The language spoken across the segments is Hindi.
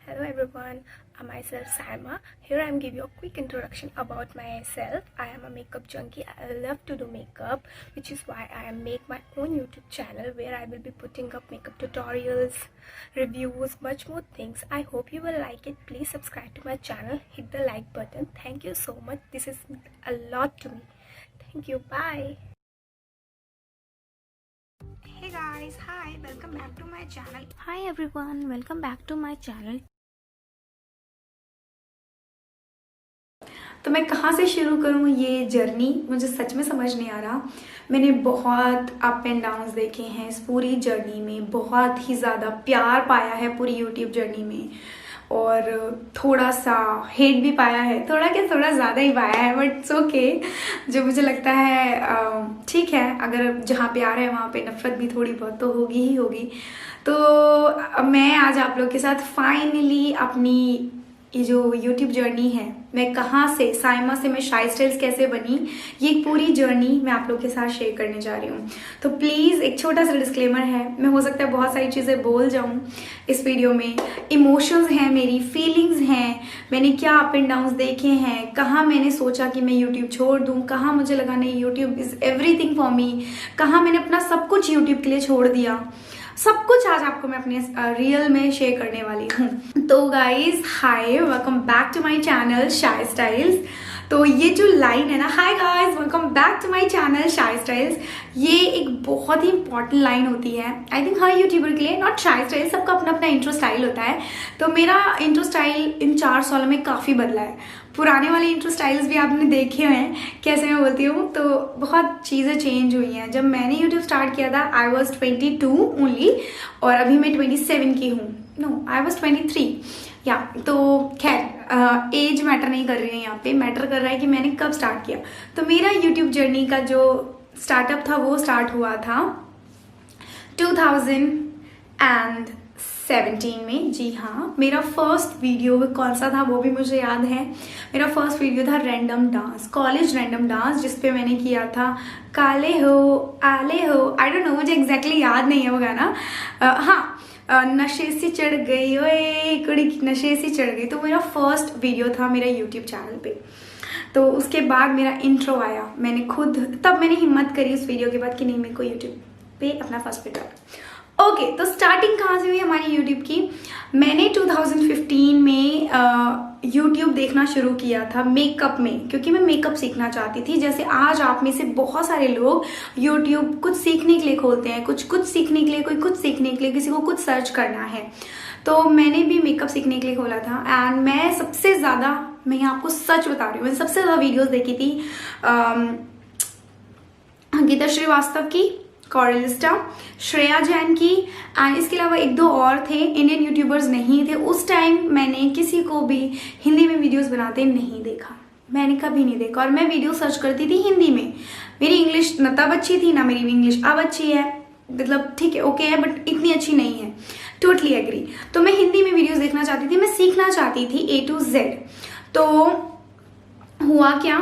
Hello everyone, I'm myself Saima. Here I am giving you a quick introduction about myself. I am a makeup junkie. I love to do makeup, which is why I make my own YouTube channel where I will be putting up makeup tutorials, reviews, much more things. I hope you will like it. Please subscribe to my channel, hit the like button. Thank you so much. This is a lot to me. Thank you. Bye. Hey guys, hi, welcome back to my channel. Hi everyone, welcome back to my channel. तो मैं कहाँ से शुरू करूँ ये जर्नी, मुझे सच में समझ नहीं आ रहा। मैंने बहुत अप एंड डाउन्स देखे हैं इस पूरी जर्नी में, बहुत ही ज़्यादा प्यार पाया है पूरी यूट्यूब जर्नी में, और थोड़ा सा हेट भी पाया है, थोड़ा क्या थोड़ा ज़्यादा ही पाया है, बट इट्स ओके। जो मुझे लगता है ठीक है, अगर जहाँ प्यार है वहाँ पे नफरत भी थोड़ी बहुत तो होगी ही होगी। तो मैं आज आप लोग के साथ फाइनली अपनी ये जो यूट्यूब जर्नी है, मैं कहाँ से साइमा से मैं शाई स्टाइल्स कैसे बनी, ये एक पूरी जर्नी मैं आप लोग के साथ शेयर करने जा रही हूँ। तो प्लीज़ एक छोटा सा डिस्क्लेमर है, मैं हो सकता है बहुत सारी चीज़ें बोल जाऊँ इस वीडियो में। इमोशंस हैं, मेरी फीलिंग्स हैं, मैंने क्या अप एंड डाउन्स देखे हैं, कहाँ मैंने सोचा कि मैं यूट्यूब छोड़ दूँ, कहाँ मुझे लगा नहीं YouTube is everything for me, कहाँ मैंने अपना सब कुछ यूट्यूब के लिए छोड़ दिया। सब कुछ आज आपको मैं अपने रियल में शेयर करने वाली हूँ। तो guys hi, welcome back to my channel Shai Styles. तो ये जो लाइन है ना, hi guys welcome back to my channel Shai Styles, ये एक बहुत ही इंपॉर्टेंट लाइन होती है आई थिंक हर यूट्यूबर के लिए। नॉट शाई स्टाइल, सबका अपना अपना इंट्रो स्टाइल होता है। तो मेरा इंट्रो स्टाइल इन 4 सालों में काफ़ी बदला है। पुराने वाले इंट्रो स्टाइल्स भी आपने देखे हुए हैं कैसे मैं बोलती हूँ, तो बहुत चीज़ें चेंज हुई हैं। जब मैंने यूट्यूब स्टार्ट किया था आई वॉज 22 ओनली, और अभी मैं 27 की हूँ। नो, आई वॉज 23 या। तो खैर एज मैटर नहीं कर रही है यहाँ पे, मैटर कर रहा है कि मैंने कब स्टार्ट किया। तो मेरा यूट्यूब जर्नी का जो स्टार्टअप था वो स्टार्ट हुआ था 2017 में। जी हाँ, मेरा फर्स्ट वीडियो कौन सा था वो भी मुझे याद है। मेरा फर्स्ट वीडियो था random dance, college random dance, जिसपे मैंने किया था काले हो आले हो, आई डोंट नो, मुझे एग्जैक्टली याद नहीं है वो गाना। हाँ, नशे सी चढ़ गई ओए कुड़ी नशे सी चढ़ गई। तो मेरा फर्स्ट वीडियो था मेरा यूट्यूब चैनल पे। तो उसके बाद मेरा इंट्रो आया, मैंने खुद तब मैंने हिम्मत करी उस वीडियो के बाद कि नहीं, मेरे को यूट्यूब पे अपना फर्स्ट वीडियो। ओके, तो स्टार्टिंग कहाँ से हुई हमारी यूट्यूब की। मैंने 2015 में यूट्यूब देखना शुरू किया था मेकअप में, क्योंकि मैं मेकअप सीखना चाहती थी। जैसे आज आप में से बहुत सारे लोग यूट्यूब कुछ सीखने के लिए खोलते हैं, कुछ सीखने के लिए, कोई कुछ सीखने के लिए, किसी को कुछ सर्च करना है। तो मैंने भी मेकअप सीखने के लिए खोला था। एंड मैं सबसे ज़्यादा, मैं यहाँ आपको सच बता रही हूँ, मैंने सबसे ज़्यादा वीडियोज़ देखी थी अंकिता श्रीवास्तव की, कॉरलिस्टा, श्रेया जैन की, एंड इसके अलावा 1-2 और थे। इंडियन यूट्यूबर्स नहीं थे उस टाइम। मैंने किसी को भी हिंदी में वीडियोस बनाते नहीं देखा, मैंने कभी नहीं देखा। और मैं वीडियो सर्च करती थी हिंदी में। मेरी इंग्लिश न तब अच्छी थी, ना मेरी इंग्लिश अब अच्छी है, मतलब ठीक है, ओके है, बट इतनी अच्छी नहीं है। Totally agree. तो मैं हिंदी में वीडियोज़ देखना चाहती थी, मैं सीखना चाहती थी A to Z। तो हुआ क्या,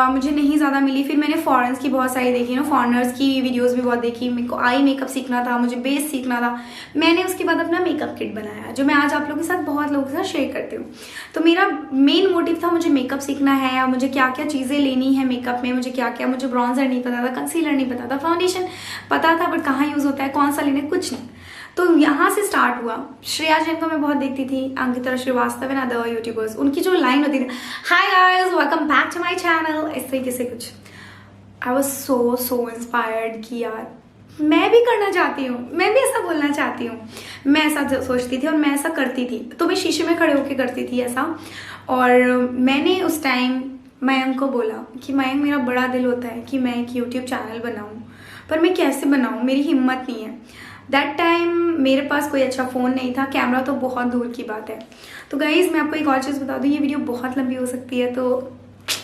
मुझे नहीं ज़्यादा मिली। फिर मैंने फॉरेन्स की बहुत सारी देखी ना, फॉरेनर्स की वीडियोस भी बहुत देखी। मेरे को आई मेकअप सीखना था, मुझे बेस सीखना था। मैंने उसके बाद अपना मेकअप किट बनाया, जो मैं आज आप लोगों के साथ, बहुत लोगों के साथ शेयर करती हूँ। तो मेरा मेन मोटिव था, मुझे मेकअप सीखना है, और मुझे क्या क्या चीज़ें लेनी है मेकअप में, मुझे क्या क्या, मुझे ब्रॉन्जर नहीं पता था, कंसीलर नहीं पता था, फाउंडेशन पता था बट कहाँ यूज़ होता है, कौन सा लेना है, कुछ नहीं। तो यहाँ से स्टार्ट हुआ। श्रेया जैन को मैं बहुत देखती थी, Ankita Srivastava and other YouTubers, उनकी जो लाइन होती थी, hi guys welcome back to my channel, इस तरीके से कुछ। आई वाज सो इंस्पायर्ड कि यार मैं भी करना चाहती हूँ, मैं भी ऐसा बोलना चाहती हूँ। मैं ऐसा सोचती थी और मैं ऐसा करती थी। तो मैं शीशे में खड़े होकर करती थी ऐसा। और मैंने उस टाइम मयंक को बोला कि मयंक, मेरा बड़ा दिल होता है कि मैं एक यूट्यूब चैनल बनाऊँ, पर मैं कैसे बनाऊँ, मेरी हिम्मत नहीं है। दैट टाइम मेरे पास कोई अच्छा फ़ोन नहीं था, कैमरा तो बहुत दूर की बात है। तो गाइज़ मैं आपको एक और चीज़ बता दूँ, ये वीडियो बहुत लंबी हो सकती है, तो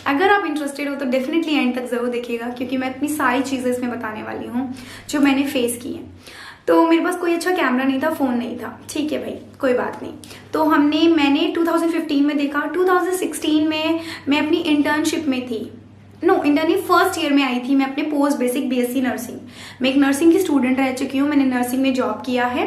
अगर आप इंटरेस्टेड हो तो डेफिनेटली एंड तक ज़रूर देखिएगा, क्योंकि मैं इतनी सारी चीज़ें इसमें बताने वाली हूँ जो मैंने फेस की हैं। तो मेरे पास कोई अच्छा कैमरा नहीं था, फ़ोन नहीं था, ठीक है भाई, कोई बात नहीं। तो मैंने 2015 में देखा। 2016 में मैं अपनी इंटर्नशिप में थी, इंटर्नशिप फर्स्ट ईयर में आई थी मैं अपने पोस्ट बेसिक BSc नर्सिंग। मैं एक नर्सिंग की स्टूडेंट रह चुकी हूँ, मैंने नर्सिंग में जॉब किया है।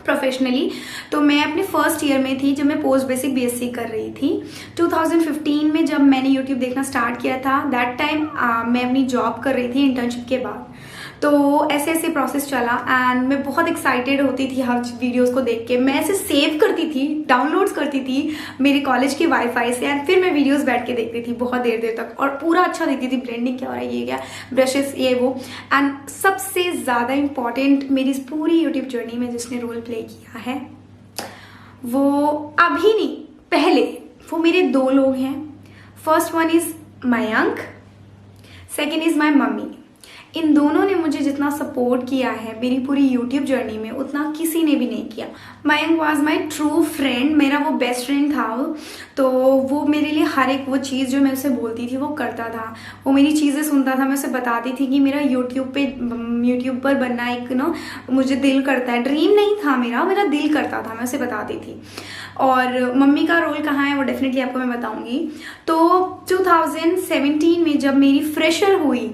प्रोफेशनली। तो मैं अपने फर्स्ट ईयर में थी जब मैं पोस्ट बेसिक बीएससी कर रही थी। 2015 में जब मैंने यूट्यूब देखना स्टार्ट किया था, दैट टाइम मैं अपनी जॉब कर रही थी इंटर्नशिप के बाद। तो ऐसे ऐसे प्रोसेस चला एंड मैं बहुत एक्साइटेड होती थी हर वीडियोस को देख के। मैं ऐसे सेव करती थी, डाउनलोड्स करती थी मेरे कॉलेज के वाईफाई से, एंड फिर मैं वीडियोस बैठ के देखती थी बहुत देर देर तक, और पूरा अच्छा देखती थी ब्लेंडिंग क्या हो रहा है, ये क्या, ब्रशेस, ये वो। एंड सबसे ज़्यादा इम्पॉर्टेंट मेरी इस पूरी यूट्यूब जर्नी में जिसने रोल प्ले किया है वो अभी नहीं, पहले वो मेरे 2 लोग हैं। First one is Mayank, second is my mummy. इन दोनों ने मुझे जितना सपोर्ट किया है मेरी पूरी यूट्यूब जर्नी में उतना किसी ने भी नहीं किया। Mayank was my true friend, मेरा वो बेस्ट फ्रेंड था वो। तो वो मेरे लिए हर एक वो चीज़ जो मैं उसे बोलती थी वो करता था। वो मेरी चीज़ें सुनता था, मैं उसे बताती थी कि मेरा यूट्यूब पर बनना एक मुझे दिल करता है, ड्रीम नहीं था मेरा दिल करता था, मैं उसे बताती थी। और मम्मी का रोल कहाँ है वो डेफिनेटली आपको मैं बताऊंगी। तो 2017 में जब मेरी फ्रेशर हुई,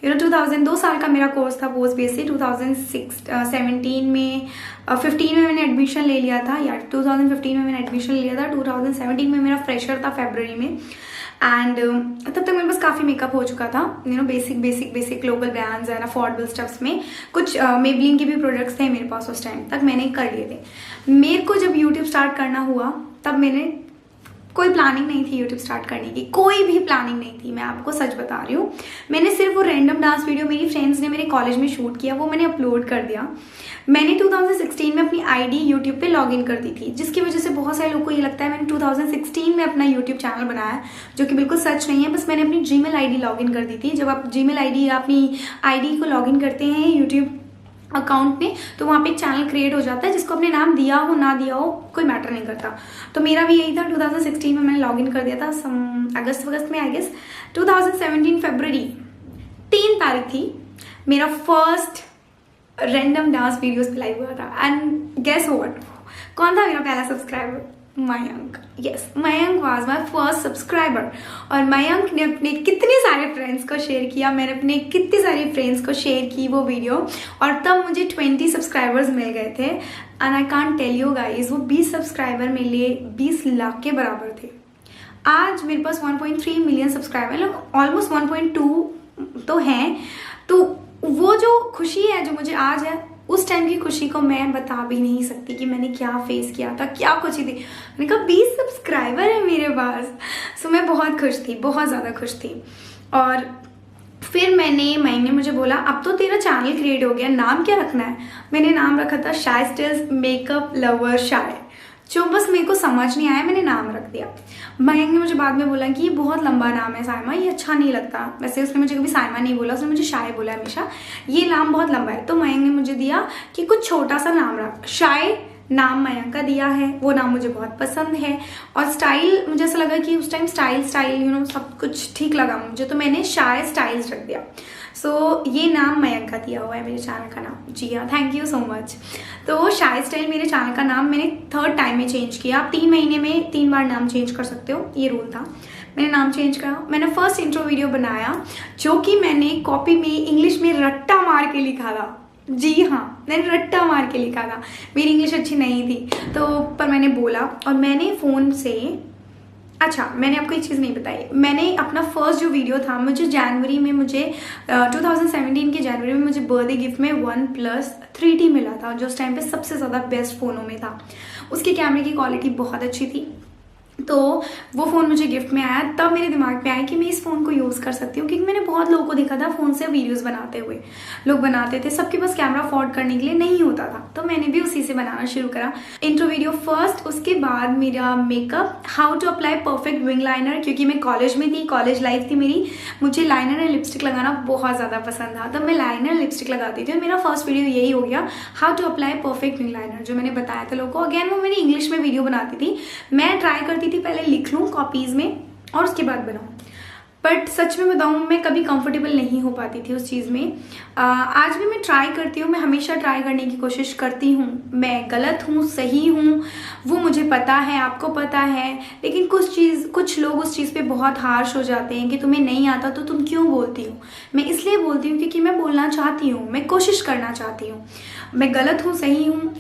2 साल का मेरा कोर्स था पोस्ट बेसिक, 2017 में 15 में मैंने एडमिशन ले लिया था, या 2015 में मैंने एडमिशन ले लिया था, 2017 में मेरा फ्रेशर था फरवरी में। एंड तब तक मेरे पास काफ़ी मेकअप हो चुका था, basic global brands and affordable stuffs में कुछ मेबलिन के भी प्रोडक्ट्स थे मेरे पास, उस टाइम तक मैंने कर लिए थे। मेरे को जब यूट्यूब स्टार्ट करना हुआ तब मैंने कोई प्लानिंग नहीं थी यूट्यूब स्टार्ट करने की, कोई भी प्लानिंग नहीं थी, मैं आपको सच बता रही हूँ। मैंने सिर्फ वो रैंडम डांस वीडियो मेरी फ्रेंड्स ने मेरे कॉलेज में शूट किया, वो मैंने अपलोड कर दिया। मैंने 2016 में अपनी आईडी यूट्यूब पे लॉगिन कर दी थी, जिसकी वजह से बहुत सारे लोगों को ये लगता है मैंने 2016 में अपना यूट्यूब चैनल बनाया, जो कि बिल्कुल सच नहीं है। बस मैंने अपनी जीमेल आईडी लॉगिन कर दी थी। जब आप जीमेल आईडी या अपनी आईडी को लॉगिन करते हैं यूट्यूब अकाउंट में, तो वहाँ पे एक चैनल क्रिएट हो जाता है, जिसको आपने नाम दिया हो ना दिया हो कोई मैटर नहीं करता। तो मेरा भी यही था, 2016 में मैंने लॉगिन कर दिया था, अगस्त में आई गेस। 2017 फरवरी 3 तारीख थी, मेरा फर्स्ट रैंडम डांस वीडियोस पे लाइव हुआ था। एंड गेस व्हाट, कौन था मेरा पहला subscriber? Mayank. Yes, Mayank was my first subscriber. और मयंक ने अपने कितने सारे फ्रेंड्स को शेयर किया, मैंने अपने कितने सारे फ्रेंड्स को शेयर की वो वीडियो, और तब मुझे 20 सब्सक्राइबर्स मिल गए थे। And I can't tell you guys, वो 20 सब्सक्राइबर मेरे लिए 20 लाख के बराबर थे। आज मेरे पास 1.3 मिलियन सब्सक्राइबर, ऑलमोस्ट 1.2 तो हैं। तो वो जो खुशी है जो मुझे आज है, उस टाइम की खुशी को मैं बता भी नहीं सकती कि मैंने क्या फेस किया था, क्या खुशी थी। मैंने कहा 20 सब्सक्राइबर है मेरे पास। सो मैं बहुत खुश थी, बहुत ज़्यादा खुश थी। और फिर मैंने मुझे बोला अब तो तेरा चैनल क्रिएट हो गया, नाम क्या रखना है? मैंने नाम रखा था शाय स्टाइल्स मेकअप लवर शाय, जो बस मेरे को समझ नहीं आया, मैंने नाम रख दिया। मयंक ने मुझे बाद में बोला कि ये बहुत लंबा नाम है साइमा, ये अच्छा नहीं लगता। वैसे उसने मुझे कभी साइमा नहीं बोला, उसने मुझे शाय बोला हमेशा, ये नाम बहुत लंबा है। तो मयंक ने मुझे दिया कि कुछ छोटा सा नाम रख, शाय नाम मयंक का दिया है, वो नाम मुझे बहुत पसंद है। और स्टाइल मुझे ऐसा लगा कि उस टाइम स्टाइल सब कुछ ठीक लगा मुझे, तो मैंने शाय स्टाइल्स रख दिया। सो ये नाम मयंक का दिया हुआ है मेरे चैनल का नाम। जी हाँ, थैंक यू सो मच। तो शाय स्टाइल मेरे चैनल का नाम मैंने 3rd टाइम में चेंज किया। आप 3 महीने में 3 बार नाम चेंज कर सकते हो, ये रूल था। मैंने नाम चेंज करा। मैंने फर्स्ट इंट्रो वीडियो बनाया जो कि मैंने कॉपी में इंग्लिश में रट्टा मार के लिखा था। जी हाँ, मैंने रट्टा मार के लिखा था, मेरी इंग्लिश अच्छी नहीं थी तो, पर मैंने बोला। और मैंने फ़ोन से, अच्छा मैंने आपको एक चीज़ नहीं बताई, मैंने अपना फर्स्ट जो वीडियो था, मुझे जनवरी में 2017 के जनवरी में मुझे बर्थडे गिफ्ट में OnePlus 3T मिला था, जो उस टाइम पे सबसे ज़्यादा बेस्ट फ़ोनों में था। उसके कैमरे की क्वालिटी बहुत अच्छी थी। तो वो फ़ोन मुझे गिफ्ट में आया, तब मेरे दिमाग में आया कि मैं इस फ़ोन को यूज़ कर सकती हूँ, क्योंकि मैंने बहुत लोगों को देखा था फ़ोन से वीडियोस बनाते हुए। लोग बनाते थे, सबके पास कैमरा अफोर्ड करने के लिए नहीं होता था, तो मैंने भी उसी से बनाना शुरू करा। इंट्रो वीडियो फर्स्ट, उसके बाद मेरा makeup, how to apply perfect wing liner, क्योंकि मैं कॉलेज में थी, कॉलेज लाइफ थी मेरी, मुझे लाइनर एंड लिपस्टिक लगाना बहुत ज़्यादा पसंद था, तो मैं लाइनर एंड लिपस्टिक लगाती थी। मेरा फर्स्ट वीडियो यही हो गया, how to apply perfect wing liner, जो मैंने बताया था लोगों को। अगेन वो मेरी इंग्लिश में वीडियो बनाती थी, मैं ट्राई करती थी पहले लिख लूँ कॉपीज़ में और उसके बाद बनाऊँ, बट सच में बताऊँ मैं कभी कंफर्टेबल नहीं हो पाती थी उस चीज़ में। आज भी मैं ट्राई करती हूँ, मैं हमेशा ट्राई करने की कोशिश करती हूँ। मैं गलत हूँ, सही हूँ, वो मुझे पता है, आपको पता है, लेकिन कुछ लोग उस चीज़ पे बहुत हार्श हो जाते हैं कि तुम्हें नहीं आता तो तुम क्यों बोलती हो। मैं इसलिए बोलती हूँ क्योंकि मैं बोलना चाहती हूँ, मैं कोशिश करना चाहती हूँ। मैं गलत हूँ, सही हूँ,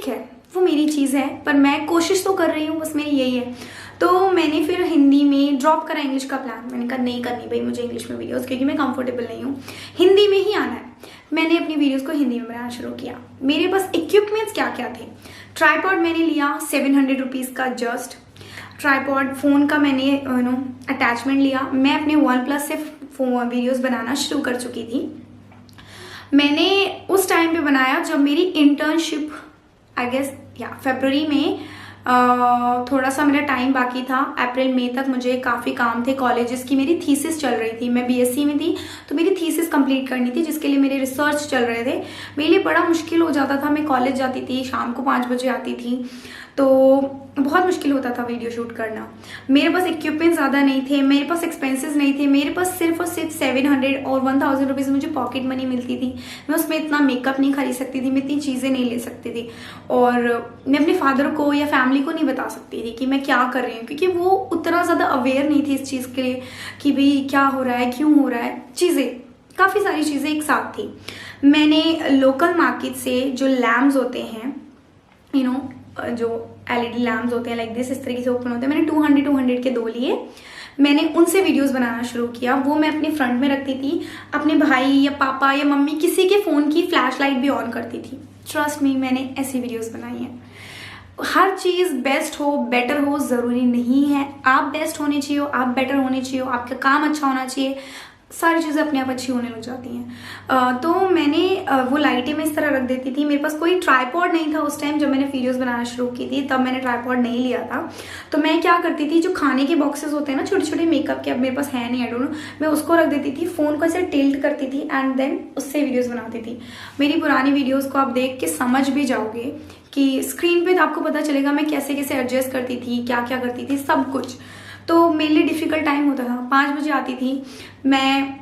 ठीक है, वो मेरी चीज़ है, पर मैं कोशिश तो कर रही हूँ, बस मेरी यही है। तो मैंने फिर हिंदी में ड्रॉप करा इंग्लिश का प्लान। मैंने कहा नहीं करनी भाई मुझे इंग्लिश में वीडियोस, क्योंकि मैं कंफर्टेबल नहीं हूँ, हिंदी में ही आना है। मैंने अपनी वीडियोस को हिंदी में बनाना शुरू किया। मेरे पास इक्विपमेंट्स क्या क्या थे। ट्राईपॉड मैंने लिया 700 रुपीज़ का, जस्ट ट्राईपॉड। फ़ोन का मैंने अटैचमेंट लिया। मैं अपने OnePlus से वीडियोस बनाना शुरू कर चुकी थी। मैंने उस टाइम पे बनाया जब मेरी इंटर्नशिप आई गेस फरवरी में थोड़ा सा मेरा टाइम बाकी था। अप्रैल मई तक मुझे काफ़ी काम थे कॉलेजेस की। मेरी थीसिस चल रही थी, मैं BSc में थी, तो मेरी थीसिस कंप्लीट करनी थी, जिसके लिए मेरे रिसर्च चल रहे थे। मेरे लिए बड़ा मुश्किल हो जाता था। मैं कॉलेज जाती थी, शाम को 5 बजे आती थी, तो बहुत मुश्किल होता था वीडियो शूट करना। मेरे पास इक्विपमेंट ज़्यादा नहीं थे, मेरे पास एक्सपेंसेस नहीं थे। मेरे पास सिर्फ और सिर्फ 700 और 1000 रुपीज़ मुझे पॉकेट मनी मिलती थी। मैं उसमें इतना मेकअप नहीं खरीद सकती थी, मैं इतनी चीज़ें नहीं ले सकती थी, और मैं अपने फादर को या फैमिली को नहीं बता सकती थी कि मैं क्या कर रही हूँ, क्योंकि वो उतना ज़्यादा अवेयर नहीं थी इस चीज़ के लिए कि भाई क्या हो रहा है, क्यों हो रहा है। काफ़ी सारी चीज़ें एक साथ थी। मैंने लोकल मार्केट से जो लैम्प्स होते हैं, जो LED लैम्प्स होते हैं लाइक दिस, इस तरीके से ओपन होते हैं, मैंने 200 के 2 लिए। मैंने उनसे वीडियोस बनाना शुरू किया। वो मैं अपने फ्रंट में रखती थी, अपने भाई या पापा या मम्मी किसी के फ़ोन की फ्लैश लाइट भी ऑन करती थी। ट्रस्ट मी, मैंने ऐसी वीडियोस बनाई हैं। हर चीज़ बेस्ट हो, बेटर हो ज़रूरी नहीं है। आप बेस्ट होने चाहिए, आप बेटर होने चाहिए, आपका काम अच्छा होना चाहिए, सारी चीज़ें अपने आप अच्छी होने लग जाती हैं। तो मैंने वो लाइटें मैं इस तरह रख देती थी। मेरे पास कोई ट्राईपॉड नहीं था उस टाइम जब मैंने वीडियोस बनाना शुरू की थी, तब मैंने ट्राईपॉड नहीं लिया था। तो मैं क्या करती थी, जो खाने के बॉक्सेस होते हैं ना छोटे छोटे मेकअप के, अब मेरे पास है नहीं, आई डोंट नो, मैं उसको रख देती थी, फ़ोन को ऐसे टिल्ट करती थी एंड देन उससे वीडियोज़ बनाती थी। मेरी पुरानी वीडियोज़ को आप देख के समझ भी जाओगे कि स्क्रीन पर आपको पता चलेगा मैं कैसे कैसे एडजस्ट करती थी, क्या क्या करती थी, सब कुछ। तो मेरे लिए डिफ़िकल्ट टाइम होता था। 5 बजे आती थी, मैं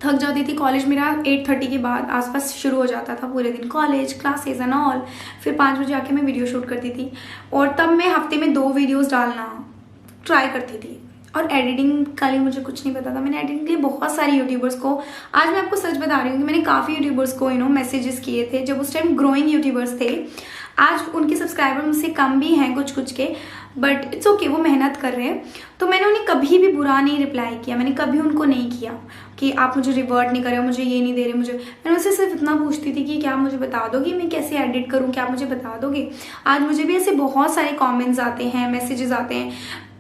थक जाती थी। कॉलेज मेरा 8:30 के बाद आसपास शुरू हो जाता था, पूरे दिन कॉलेज क्लासेस एंड ऑल। फिर 5 बजे आके मैं वीडियो शूट करती थी, और तब मैं हफ्ते में 2 वीडियोस डालना ट्राई करती थी। और एडिटिंग का लिए मुझे कुछ नहीं पता था। मैंने एडिटिंग के लिए बहुत सारे यूट्यूबर्स को, आज मैं आपको सच बता रही हूँ कि मैंने काफ़ी यूट्यूबर्स को मैसेजेस किए थे जब उस टाइम ग्रोइंग यूट्यूबर्स थे। आज उनके सब्सक्राइबर मुझसे कम भी हैं कुछ के, बट इट्स ओके, वो मेहनत कर रहे हैं। तो मैंने उन्हें कभी भी बुरा नहीं रिप्लाई किया। मैंने कभी उनको नहीं किया कि आप मुझे रिवर्ट नहीं कर रहे हो, मुझे ये नहीं दे रहे मुझे। मैंने उनसे सिर्फ इतना पूछती थी कि क्या आप मुझे बता दोगे मैं कैसे एडिट करूँ, क्या आप मुझे बता दोगे। आज मुझे भी ऐसे बहुत सारे कॉमेंट्स आते हैं, मैसेजेस आते हैं,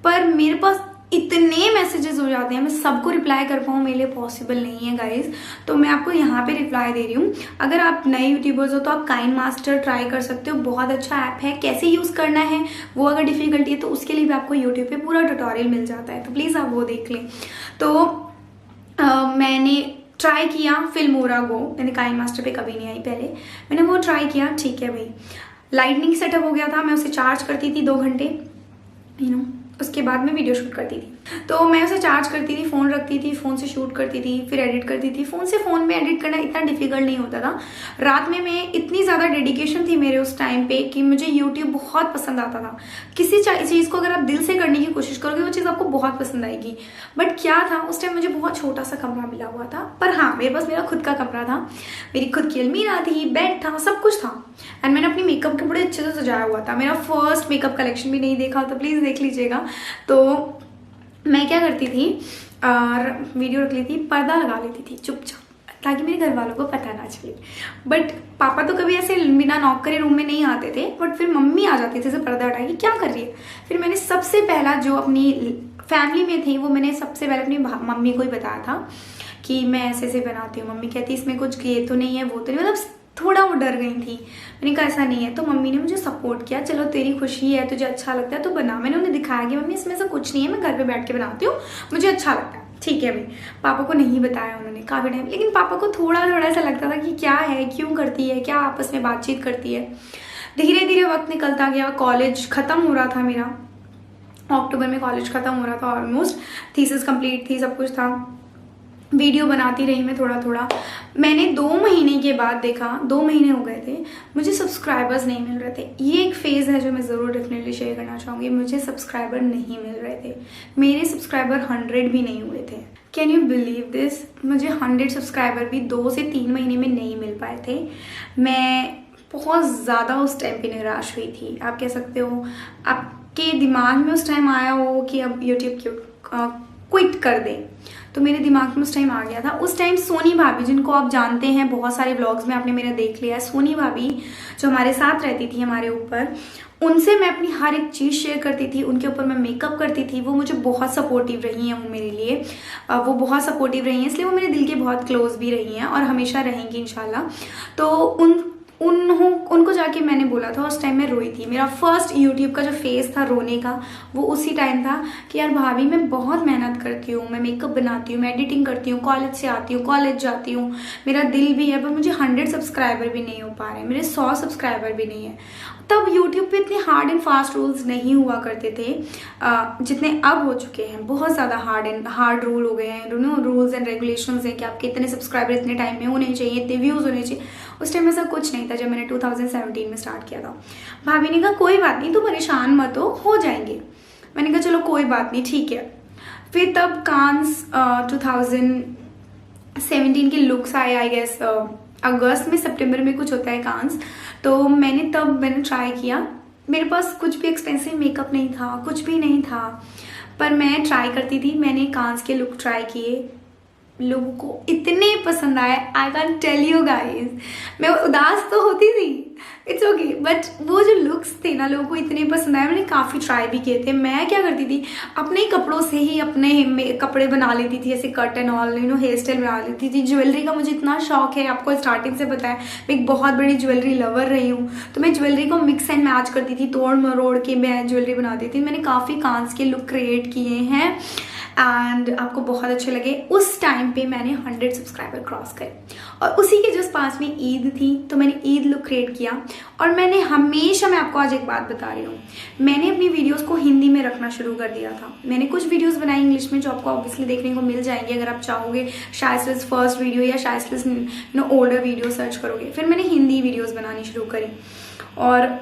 पर मेरे पास इतने मैसेजेस हो जाते हैं, मैं सबको रिप्लाई कर पाऊँ मेरे लिए पॉसिबल नहीं है गाइज। तो मैं आपको यहाँ पे रिप्लाई दे रही हूँ। अगर आप नए यूट्यूबर्स हो तो आप KineMaster ट्राई कर सकते हो, बहुत अच्छा ऐप है। कैसे यूज़ करना है वो अगर डिफ़िकल्टी है तो उसके लिए भी आपको यूट्यूब पे पूरा ट्यूटोरियल मिल जाता है, तो प्लीज़ आप वो देख लें। तो मैंने ट्राई किया फिल्मोरा गो, मैंने KineMaster पे कभी नहीं आई पहले, मैंने वो ट्राई किया। ठीक है भाई, लाइटनिंग सेटअप हो गया था, मैं उसे चार्ज करती थी 2 घंटे, उसके बाद मैं वीडियो शूट करती थी। तो मैं उसे चार्ज करती थी, फ़ोन रखती थी, फ़ोन से शूट करती थी, फिर एडिट करती थी। फ़ोन में एडिट करना इतना डिफिकल्ट नहीं होता था। रात में मैं इतनी ज़्यादा डेडिकेशन थी मेरे उस टाइम पे कि मुझे यूट्यूब बहुत पसंद आता था। किसी चीज़ को अगर आप दिल से करने की कोशिश करोगे वो चीज़ आपको बहुत पसंद आएगी। बट क्या था, उस टाइम मुझे बहुत छोटा सा कमरा मिला हुआ था, पर हाँ मेरे पास मेरा खुद का कमरा था, मेरी खुद की अलमीरा थी, बेड था, सब कुछ था। एंड मैंने अपनी मेकअप के बड़े अच्छे से सजाया हुआ था। मेरा फर्स्ट मेकअप कलेक्शन भी नहीं देखा तो प्लीज़ देख लीजिएगा। तो मैं क्या करती थी, वीडियो रख लेती, पर्दा लगा लेती थी चुपचाप, ताकि मेरे घर वालों को पता ना चले। बट पापा तो कभी ऐसे बिना नॉक करे रूम में नहीं आते थे, बट फिर मम्मी आ जाती थी, पर्दा हटा के क्या कर रही है। फिर मैंने सबसे पहला जो अपनी फैमिली में थी वो मैंने सबसे पहले अपनी मम्मी को ही बताया था कि मैं ऐसे ऐसे बनाती हूँ। मम्मी कहती इसमें कुछ ये तो नहीं है, वो तो नहीं, मतलब थोड़ा वो डर गई थी। मैंने कहा ऐसा नहीं है, तो मम्मी ने मुझे सपोर्ट किया, चलो तेरी खुशी है, तुझे अच्छा लगता है तो बना। मैंने उन्हें दिखाया कि मम्मी इसमें ऐसा कुछ नहीं है, मैं घर पे बैठ के बनाती हूँ, मुझे अच्छा लगता है। ठीक है भाई, पापा को नहीं बताया उन्होंने काफ़ी टाइम, लेकिन पापा को थोड़ा थोड़ा ऐसा लगता था कि क्या है, क्यों करती है, क्या आपस में बातचीत करती है। धीरे धीरे वक्त निकलता गया, कॉलेज ख़त्म हो रहा था मेरा, अक्टूबर में कॉलेज ख़त्म हो रहा था ऑलमोस्ट, थीसिस कंप्लीट थी, सब कुछ था। वीडियो बनाती रही मैं थोड़ा थोड़ा। मैंने 2 महीने के बाद देखा, 2 महीने हो गए थे, मुझे सब्सक्राइबर्स नहीं मिल रहे थे। ये एक फेज़ है जो मैं ज़रूर डेफिनेटली शेयर करना चाहूँगी। मुझे सब्सक्राइबर नहीं मिल रहे थे, मेरे सब्सक्राइबर 100 भी नहीं हुए थे। कैन यू बिलीव दिस, मुझे 100 सब्सक्राइबर भी 2 से 3 महीने में नहीं मिल पाए थे। मैं बहुत ज़्यादा उस टाइम पे निराश हुई थी। आप कह सकते हो आपके दिमाग में उस टाइम आया हो कि अब यूट्यूब क्विट कर दे, तो मेरे दिमाग में उस टाइम आ गया था। उस टाइम सोनी भाभी, जिनको आप जानते हैं, बहुत सारे व्लॉग्स में आपने मेरा देख लिया है, सोनी भाभी जो हमारे साथ रहती थी हमारे ऊपर, उनसे मैं अपनी हर एक चीज़ शेयर करती थी, उनके ऊपर मैं मेकअप करती थी। वो मुझे बहुत सपोर्टिव रही हैं, वो मेरे लिए वो बहुत सपोर्टिव रही हैं, इसलिए वो मेरे दिल के बहुत क्लोज भी रही हैं और हमेशा रहेंगी इंशाल्लाह। तो उनको जाके मैंने बोला था, उस टाइम मैं रोई थी। मेरा फर्स्ट यूट्यूब का जो फेस था रोने का, वो उसी टाइम था कि यार भाभी मैं बहुत मेहनत करती हूँ, मैं मेकअप बनाती हूँ, मैं एडिटिंग करती हूँ, कॉलेज से आती हूँ, कॉलेज जाती हूँ, मेरा दिल भी है, पर मुझे 100 सब्सक्राइबर भी नहीं हो पा रहे, मेरे 100 सब्सक्राइबर भी नहीं है। तब यूट्यूब पे इतने हार्ड एंड फास्ट रूल्स नहीं हुआ करते थे जितने अब हो चुके हैं। बहुत ज़्यादा हार्ड रूल हो गए हैं, रूल्स एंड रेगुलेशंस हैं कि आपके इतने सब्सक्राइबर इतने टाइम में होने चाहिए, इतने व्यूज़ होने चाहिए। उस टाइम ऐसा कुछ नहीं था जब मैंने 2017 में स्टार्ट किया था। भाभी ने कहा कोई बात नहीं, तू परेशान मत हो जाएंगे। मैंने कहा चलो कोई बात नहीं, ठीक है। फिर तब कांस 2017 के लुक्स आए, आई गेस अगस्त में, सितंबर में कुछ होता है कांस। तो मैंने ट्राई किया। मेरे पास कुछ भी एक्सपेंसिव मेकअप नहीं था, कुछ भी नहीं था, पर मैं ट्राई करती थी। मैंने कांस के लुक ट्राई किए, लोगों को इतने पसंद आए, I can tell you guys. मैं उदास तो होती थी, इट्स ओके, बट वो जो लुक्स थे ना, लोगों को इतने पसंद आए। मैंने काफ़ी ट्राई भी किए थे। मैं क्या करती थी, अपने कपड़ों से ही अपने कपड़े बना लेती थी, ऐसे cut and all, hair style बना लेती थी। ज्वेलरी का मुझे इतना शौक है, आपको स्टार्टिंग से पता है, मैं एक बहुत बड़ी ज्वेलरी लवर रही हूँ। तो मैं ज्वेलरी को मिक्स एंड मैच करती थी, तोड़ मरोड़ के मैं ज्वेलरी बनाती थी। मैंने काफ़ी कांस के लुक क्रिएट किए हैं एंड आपको बहुत अच्छे लगे। उस टाइम पे मैंने 100 सब्सक्राइबर क्रॉस करे और उसी के जस्ट पास में ईद थी, तो मैंने ईद लुक क्रिएट किया। और मैंने हमेशा, मैं आपको आज एक बात बता रही हूँ, मैंने अपनी वीडियोस को हिंदी में रखना शुरू कर दिया था। मैंने कुछ वीडियोस बनाई इंग्लिश में जो आपको ऑब्वियसली देखने को मिल जाएंगी अगर आप चाहोगे। शायद फर्स्ट वीडियो या शायद ओल्डर वीडियो सर्च करोगे। फिर मैंने हिंदी वीडियोज़ बनानी शुरू करी और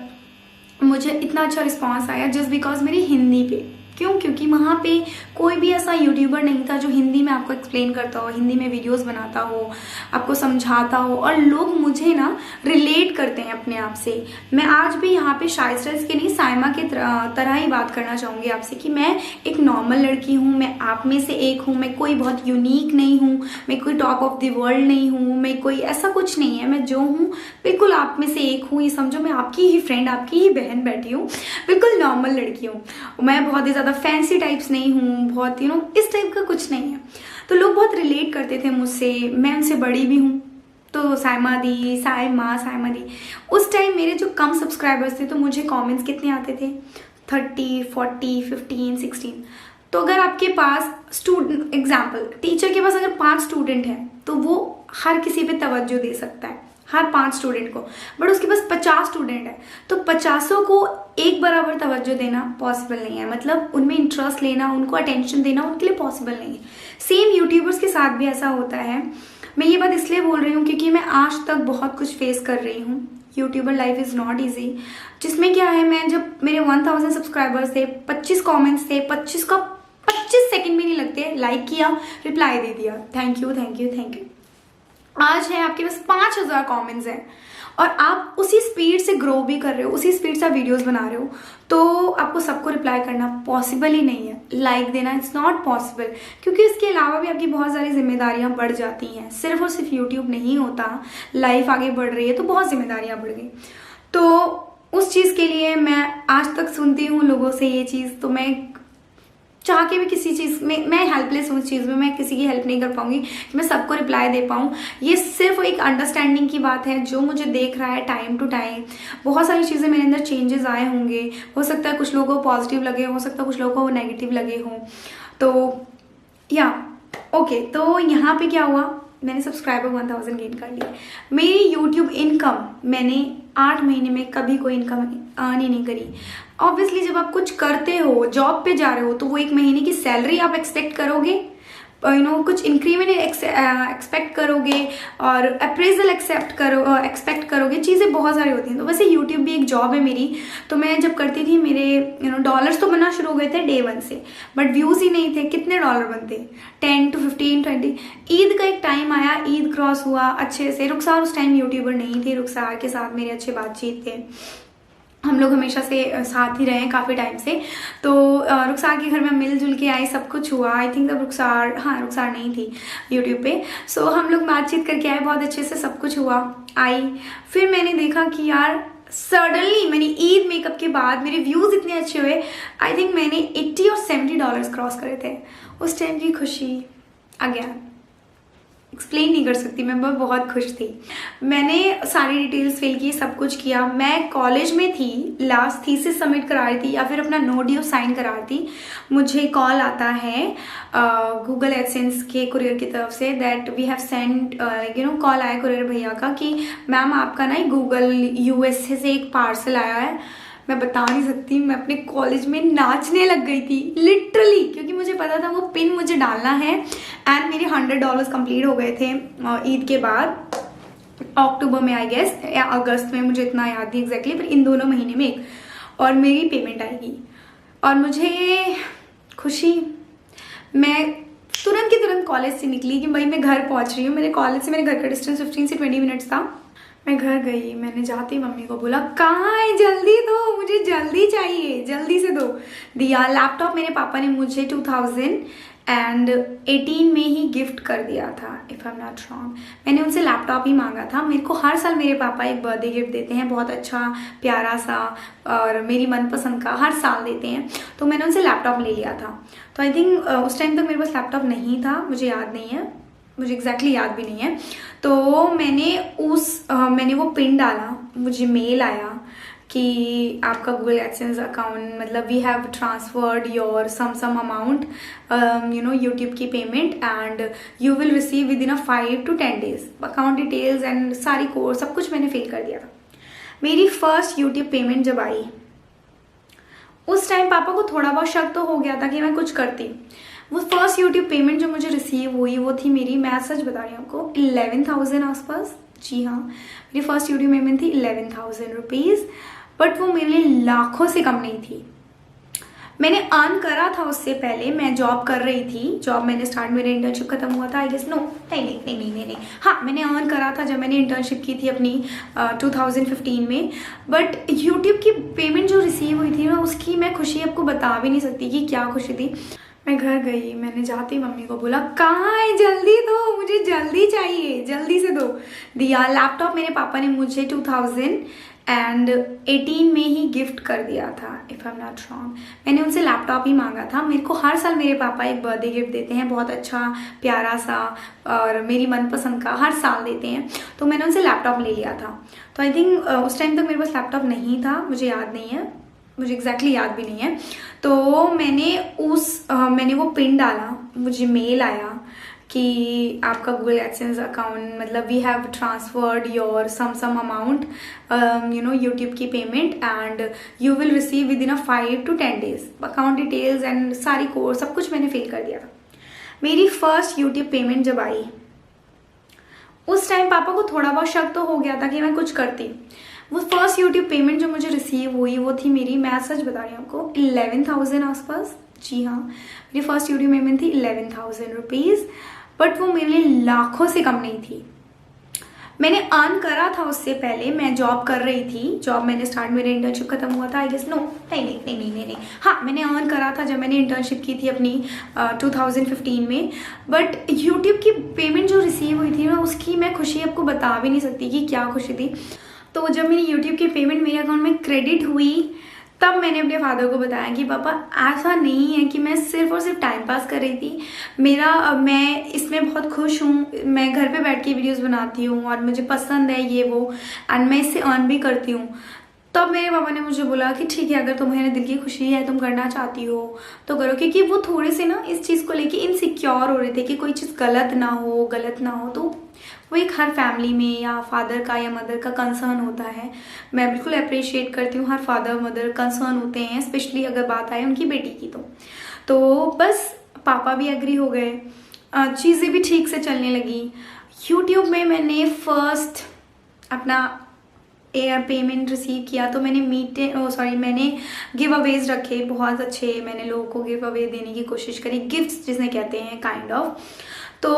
मुझे इतना अच्छा रिस्पॉन्स आया जस्ट बिकॉज मेरी हिंदी पे। क्यों? क्योंकि वहाँ पे कोई भी ऐसा यूट्यूबर नहीं था जो हिंदी में आपको एक्सप्लेन करता हो, हिंदी में वीडियोस बनाता हो, आपको समझाता हो, और लोग मुझे ना रिलेट करते हैं अपने आप से। मैं आज भी यहाँ पे शाइस्टर्स के नहीं, साइमा के तरह ही बात करना चाहूँगी आपसे कि मैं एक नॉर्मल लड़की हूँ, मैं आप में से एक हूँ, मैं कोई बहुत यूनिक नहीं हूँ, मैं कोई टॉप ऑफ द वर्ल्ड नहीं हूँ, मैं कोई ऐसा कुछ नहीं है। मैं जो हूँ बिल्कुल आप में से एक हूँ। ये समझो मैं आपकी ही फ्रेंड, आपकी ही बहन बैठी हूँ, बिल्कुल नॉर्मल लड़की हूँ। मैं बहुत ही ज़्यादा फैंसी टाइप्स नहीं हूँ, बहुत इस टाइप का कुछ नहीं है। तो लोग बहुत रिलेट करते थे मुझसे। मैं उनसे बड़ी भी हूँ, तो साइमा दी। उस टाइम मेरे जो कम सब्सक्राइबर्स थे, तो मुझे कमेंट्स कितने आते थे, 30, 40, 15, 16। तो अगर आपके पास स्टूडेंट, एग्जाम्पल टीचर के पास अगर 5 स्टूडेंट हैं तो वो हर किसी पे तवज्जो दे सकता है, हर 5 स्टूडेंट को। बट उसके पास 50 स्टूडेंट है, तो 50 को एक बराबर तवज्जो देना पॉसिबल नहीं है। मतलब उनमें इंटरेस्ट लेना, उनको अटेंशन देना उनके लिए पॉसिबल नहीं है। सेम यूट्यूबर्स के साथ भी ऐसा होता है। मैं ये बात इसलिए बोल रही हूँ क्योंकि मैं आज तक बहुत कुछ फेस कर रही हूँ। YouTuber life is not easy, जिसमें क्या है, मैं जब मेरे 1000 सब्सक्राइबर्स थे, 25 कॉमेंट्स थे, 25 सेकंड भी नहीं लगते, लाइक किया, रिप्लाई दे दिया, थैंक यू। आज है आपके पास 5000 कमेंट्स हैं और आप उसी स्पीड से ग्रो भी कर रहे हो, उसी स्पीड से आप वीडियोस बना रहे हो, तो आपको सबको रिप्लाई करना पॉसिबल ही नहीं है। लाइक देना इट्स नॉट पॉसिबल, क्योंकि इसके अलावा भी आपकी बहुत सारी जिम्मेदारियां बढ़ जाती हैं। सिर्फ और सिर्फ यूट्यूब नहीं होता, लाइफ आगे बढ़ रही है तो बहुत जिम्मेदारियां बढ़ गई। तो उस चीज़ के लिए मैं आज तक सुनती हूँ लोगों से ये चीज़, तो मैं चाह के भी किसी चीज़ में मैं हेल्पलेस हूँ। उस चीज़ में मैं किसी की हेल्प नहीं कर पाऊंगी कि मैं सबको रिप्लाई दे पाऊँ। ये सिर्फ एक अंडरस्टैंडिंग की बात है। जो मुझे देख रहा है टाइम टू टाइम, बहुत सारी चीज़ें मेरे अंदर चेंजेस आए होंगे। हो सकता है कुछ लोगों को पॉजिटिव लगे, हो सकता है कुछ लोगों को नेगेटिव लगे हों। तो या ओके, तो यहाँ पे क्या हुआ, मैंने सब्सक्राइबर 1000 गेन कर लिए। मेरी यूट्यूब इनकम मैंने 8 महीने में कभी कोई इनकम अर्न ही नहीं करी। ऑब्वियसली जब आप कुछ करते हो, जॉब पे जा रहे हो, तो वो 1 महीने की सैलरी आप एक्सपेक्ट करोगे, कुछ इंक्रीमेंट एक्सपेक्ट करोगे और अप्रेजल एक्सपेक्ट करोगे, चीज़ें बहुत सारी होती हैं। तो वैसे यूट्यूब भी एक जॉब है मेरी। तो मैं जब करती थी मेरे डॉलर्स तो बनना शुरू हो गए थे डे 1 से, बट व्यूज़ ही नहीं थे। कितने डॉलर बनते? 10 to 15, 20। ईद का एक टाइम आया, ईद क्रॉस हुआ अच्छे से। रुखसार उस टाइम यूट्यूबर नहीं थे, रुखसार के साथ मेरे अच्छे बातचीत थे, हम लोग हमेशा से साथ ही रहे हैं काफ़ी टाइम से। तो रुखसार के घर में मिलजुल के आई, सब कुछ हुआ। आई थिंक तब रुखसार नहीं थी यूट्यूब पे। सो हम लोग बातचीत करके आए, बहुत अच्छे से सब कुछ हुआ। आई फिर मैंने देखा कि यार सडनली मैंने ईद मेकअप के बाद मेरे व्यूज़ इतने अच्छे हुए। आई थिंक मैंने 80 और 70 डॉलर्स क्रॉस करे थे। उस टाइम की खुशी अगेन एक्सप्लेन नहीं कर सकती। मैं बहुत खुश थी। मैंने सारी डिटेल्स फिल की, सब कुछ किया। मैं कॉलेज में थी, लास्ट थीसिस सबमिट करा रही थी या फिर अपना नो ड्यू साइन करा रही थी। मुझे कॉल आता है गूगल एडसेंस के कुरियर की तरफ से that we have send call आया कुरियर भैया का कि मैम आपका ना गूगल USA से एक पार्सल आया है। मैं बता नहीं सकती, मैं अपने कॉलेज में नाचने लग गई थी लिटरली, क्योंकि मुझे पता था वो पिन मुझे डालना है। एंड मेरे $100 कंप्लीट हो गए थे ईद के बाद, अक्टूबर में आई गेस या अगस्त में, मुझे इतना याद नहीं एग्जैक्टली, पर इन दोनों महीने में एक और मेरी पेमेंट आएगी। और मुझे खुशी, मैं तुरंत की तुरंत कॉलेज से निकली कि भाई मैं घर पहुंच रही हूँ। मेरे कॉलेज से मेरे घर का डिस्टेंस 15 से 20 मिनट्स था। मैं घर गई, मैंने जाते ही मम्मी को बोला कहाँ है, जल्दी दो, मुझे जल्दी चाहिए, जल्दी से दो। दिया। लैपटॉप मेरे पापा ने मुझे 2018 में ही गिफ्ट कर दिया था, if I am not wrong. मैंने उनसे लैपटॉप ही मांगा था। मेरे को हर साल मेरे पापा एक बर्थडे गिफ्ट देते हैं, बहुत अच्छा प्यारा सा, और मेरी मनपसंद का हर साल देते हैं। तो मैंने उनसे लैपटॉप ले लिया था। तो आई थिंक उस टाइम तक मेरे पास लैपटॉप नहीं था, मुझे याद नहीं है, मुझे एग्जैक्टली याद भी नहीं है। तो मैंने वो पिन डाला, मुझे मेल आया कि आपका गूगल एडसेंस अकाउंट, मतलब we have transferred your some amount YouTube की payment and you will receive within 5 to 10 days। Account details and सारी कोड सब कुछ मैंने फिल कर दिया था। मेरी फर्स्ट यूट्यूब पेमेंट जब आई, उस टाइम पापा को थोड़ा बहुत शक तो हो गया था कि मैं कुछ करती। वो फर्स्ट यूट्यूब पेमेंट जो मुझे रिसीव हुई वो थी मेरी, मैं सच बता रही हूँ आपको, 11,000 आसपास। जी हाँ, मेरी फर्स्ट यूट्यूब पेमेंट थी 11,000 रुपीज़। बट वो मेरे लिए लाखों से कम नहीं थी। मैंने अर्न करा था उससे पहले, मैं जॉब कर रही थी। जॉब मैंने स्टार्ट, मेरा इंटर्नशिप खत्म हुआ था आई गेस। नहीं, हाँ मैंने अर्न करा था जब मैंने इंटर्नशिप की थी अपनी 2015 में। बट यूट्यूब की पेमेंट जो रिसीव हुई थी ना, उसकी मैं खुशी आपको बता भी नहीं सकती कि क्या खुशी थी। मैं घर गई, मैंने जाते ही मम्मी को बोला कहाँ है, जल्दी दो, मुझे जल्दी चाहिए, जल्दी से दो। दिया। लैपटॉप मेरे पापा ने मुझे 2018 में ही गिफ्ट कर दिया था, if I am not wrong. मैंने उनसे लैपटॉप ही मांगा था। मेरे को हर साल मेरे पापा एक बर्थडे गिफ्ट देते हैं, बहुत अच्छा प्यारा सा, और मेरी मनपसंद का हर साल देते हैं। तो मैंने उनसे लैपटॉप ले लिया था। तो आई थिंक उस टाइम तक मेरे पास लैपटॉप नहीं था, मुझे याद नहीं है, मुझे एग्जैक्टली याद भी नहीं है। तो मैंने वो पिन डाला, मुझे मेल आया कि आपका गूगल एडसेंस अकाउंट, मतलब we have transferred your some amount YouTube की payment and you will receive within 5 to 10 days। Account details and सारी कोड सब कुछ मैंने फिल कर दिया था। मेरी फर्स्ट यूट्यूब पेमेंट जब आई, उस टाइम पापा को थोड़ा बहुत शक तो हो गया था कि मैं कुछ करती। वो फर्स्ट यूट्यूब पेमेंट जो मुझे रिसीव हुई वो थी मेरी, मैं सच बता रही हूँ आपको, 11,000 आसपास। जी हाँ, मेरी फर्स्ट यूट्यूब पेमेंट थी 11,000 रुपीज़। बट वो मेरे लिए लाखों से कम नहीं थी। मैंने अर्न करा था उससे पहले, मैं जॉब कर रही थी। जॉब मैंने स्टार्ट, मेरा इंटर्नशिप खत्म हुआ था आई गेस। नहीं, हाँ मैंने अर्न करा था जब मैंने इंटर्नशिप की थी अपनी 2015 में। बट यूट्यूब की पेमेंट जो रिसीव हुई थी ना, उसकी मैं खुशी आपको बता भी नहीं सकती कि क्या खुशी थी। तो जब मेरी यूट्यूब की पेमेंट मेरे अकाउंट में क्रेडिट हुई, तब मैंने अपने फादर को बताया कि पापा ऐसा नहीं है कि मैं सिर्फ और सिर्फ टाइम पास कर रही थी, मैं इसमें बहुत खुश हूँ, मैं घर पे बैठ के वीडियोस बनाती हूँ और मुझे पसंद है ये वो, एंड मैं इससे अर्न भी करती हूँ। तब मेरे पापा ने मुझे बोला कि ठीक है, अगर तुम्हारे दिल की खुशी है, तुम करना चाहती हो तो करो। क्योंकि वो थोड़े से ना इस चीज़ को लेके इनसिक्योर हो रहे थे कि कोई चीज़ गलत ना हो। तो वो एक हर फैमिली में या फादर का या मदर का कंसर्न होता है। मैं बिल्कुल अप्रिशिएट करती हूँ, हर फादर मदर कंसर्न होते हैं, स्पेशली अगर बात आए उनकी बेटी की। तो बस पापा भी एग्री हो गए। चीज़ें भी ठीक से चलने लगी। यूट्यूब में मैंने फर्स्ट अपना एयर पेमेंट रिसीव किया तो मैंने मैंने गिव अवेज रखे बहुत अच्छे, मैंने लोगों को गिव अवे देने की कोशिश करी, गिफ्ट्स जिसने कहते हैं काइंड ऑफ। तो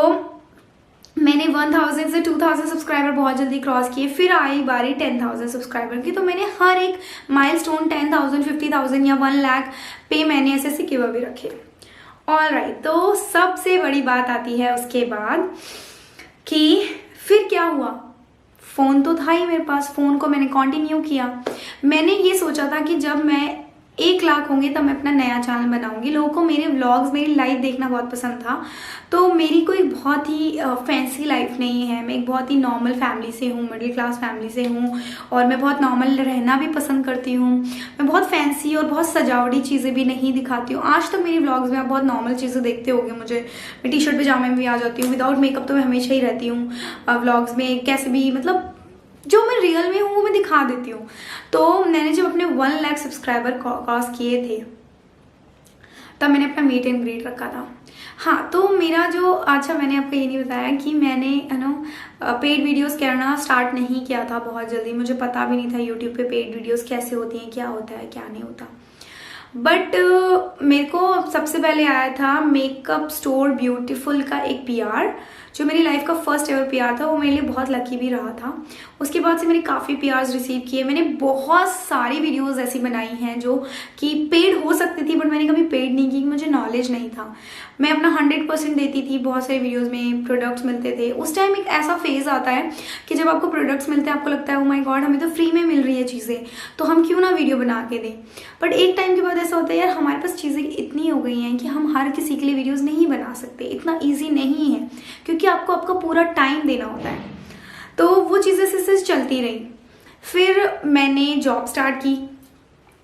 मैंने 1000 से 2000 सब्सक्राइबर बहुत जल्दी क्रॉस किए। फिर आई बारी 10,000 सब्सक्राइबर की, तो मैंने हर एक माइलस्टोन 10,000, 50,000 या 1 लाख पे मैंने ऐसे गिव अवे रखे। ऑलराइट, तो सबसे बड़ी बात आती है उसके बाद कि फिर क्या हुआ। फ़ोन तो था ही मेरे पास, फ़ोन को मैंने कंटिन्यू किया। मैंने ये सोचा था कि जब मैं 1 लाख होंगे तब मैं अपना नया चैनल बनाऊंगी। लोगों को मेरे व्लॉग्स, मेरी लाइफ देखना बहुत पसंद था। तो मेरी कोई बहुत ही फैंसी लाइफ नहीं है, मैं एक बहुत ही नॉर्मल फैमिली से हूँ, मिडिल क्लास फैमिली से हूँ, और मैं बहुत नॉर्मल रहना भी पसंद करती हूँ। मैं बहुत फैंसी और बहुत सजावटी चीज़ें भी नहीं दिखाती हूँ। आज तक मेरी व्लॉग्स में आप बहुत नॉर्मल चीज़ें देखते होंगे मुझे। मैं टी शर्ट पजामे में भी आ जाती हूँ, विदाउट मेकअप तो मैं हमेशा ही रहती हूँ व्लॉग्स में। कैसे भी मतलब जो मैं रियल में हूँ वो मैं दिखा देती हूँ। तो मैंने जब अपने 1 लाख सब्सक्राइबर क्रॉस किए थे तब मैंने अपना मीट एंड ग्रीट रखा था। हाँ, तो मेरा जो अच्छा, मैंने आपको ये नहीं बताया कि मैंने पेड वीडियोस करना स्टार्ट नहीं किया था बहुत जल्दी। मुझे पता भी नहीं था यूट्यूब पे पेड वीडियोस कैसे होती हैं, क्या होता है क्या नहीं होता। बट मेरे को सबसे पहले आया था मेकअप स्टोर ब्यूटीफुल का एक PR, जो मेरी लाइफ का फर्स्ट एवर PR था। वो मेरे लिए बहुत लकी भी रहा था। उसके बाद से मैंने काफ़ी PRs रिसीव किए। मैंने बहुत सारी वीडियोस ऐसी बनाई हैं जो कि पेड हो सकती थी, बट मैंने कभी पेड नहीं की, मुझे नॉलेज नहीं था। मैं अपना 100% देती थी। बहुत सारे वीडियोस में प्रोडक्ट्स मिलते थे। उस टाइम एक ऐसा फेज़ आता है कि जब आपको प्रोडक्ट्स मिलते हैं आपको लगता है ओ माय गॉड, हमें तो फ्री में मिल रही है चीज़ें, तो हम क्यों ना वीडियो बना के दें। बट एक टाइम के बाद ऐसा होता है यार, हमारे पास चीज़ें इतनी हो गई हैं कि हम हर किसी के लिए वीडियोज़ नहीं बना सकते। इतना ईजी नहीं है, क्योंकि आपको आपका पूरा टाइम देना होता है। तो वो चीज़ें से चलती रही। फिर मैंने जॉब स्टार्ट की,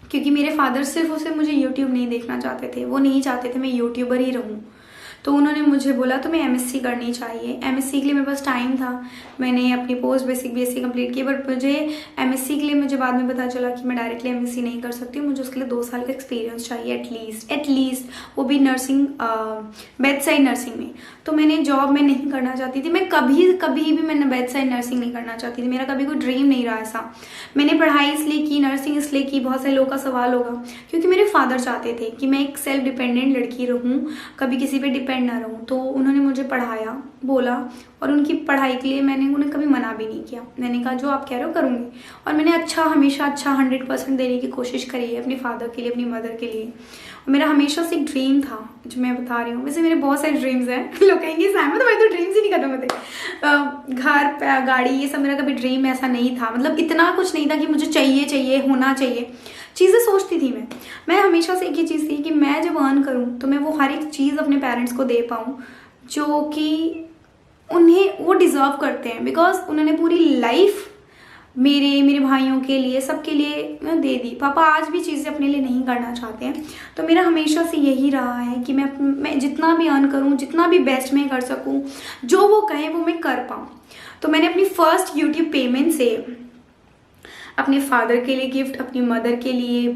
क्योंकि मेरे फादर सिर्फ और सिर्फ मुझे यूट्यूब नहीं देखना चाहते थे। वो नहीं चाहते थे मैं यूट्यूबर ही रहूं। तो उन्होंने मुझे बोला तुम्हें MSc करनी चाहिए। MSc के लिए मेरे पास टाइम था। मैंने अपनी पोस्ट बेसिक BSc कंप्लीट की, बट मुझे MSc के लिए मुझे बाद में पता चला कि मैं डायरेक्टली MSc नहीं कर सकती हूँ। मुझे उसके लिए 2 साल का एक्सपीरियंस चाहिए एटलीस्ट, वो भी नर्सिंग, बेड साइड नर्सिंग में। तो मैंने जॉब में नहीं करना चाहती थी। मैं कभी भी मैंने बेड साइड नर्सिंग नहीं करना चाहती थी। मेरा कभी कोई ड्रीम नहीं रहा ऐसा। मैंने पढ़ाई इसलिए की, नर्सिंग इसलिए की, बहुत सारे लोगों का सवाल होगा, क्योंकि मेरे फादर चाहते थे कि मैं एक सेल्फ डिपेंडेंट लड़की रहूँ, कभी किसी पे डिपेंड ना रहूँ। तो उन्होंने मुझे पढ़ाया, बोला, और उनकी पढ़ाई के लिए मैंने उन्हें कभी मना भी नहीं किया। मैंने कहा जो आप कह रहे हो करूँगी, और मैंने हमेशा अच्छा 100% देने की कोशिश करी है अपने फादर के लिए, अपनी मदर के लिए। और मेरा हमेशा से एक ड्रीम था जो मैं बता रही हूँ। वैसे मेरे बहुत सारे ड्रीम्स हैं। लोग कहेंगे सैम तो मेरे तो ड्रीम्स ही नहीं खत्म होते। घर, गाड़ी, ये सब मेरा कभी ड्रीम ऐसा नहीं था। मतलब इतना कुछ नहीं था कि मुझे चाहिए होना चाहिए। चीज़ें सोचती थी मैं हमेशा से एक ही चीज़ थी कि मैं जब अर्न करूँ तो मैं वो हर एक चीज़ अपने पेरेंट्स को दे पाऊँ जो कि उन्हें वो डिज़र्व करते हैं। बिकॉज उन्होंने पूरी लाइफ मेरे भाइयों के लिए, सबके लिए दे दी। पापा आज भी चीज़ें अपने लिए नहीं करना चाहते हैं। तो मेरा हमेशा से यही रहा है कि मैं जितना भी अर्न करूं, जितना भी बेस्ट मैं कर सकूं, जो वो कहें वो मैं कर पाऊं। तो मैंने अपनी फर्स्ट यूट्यूब पेमेंट से अपने फादर के लिए गिफ्ट, अपनी मदर के लिए,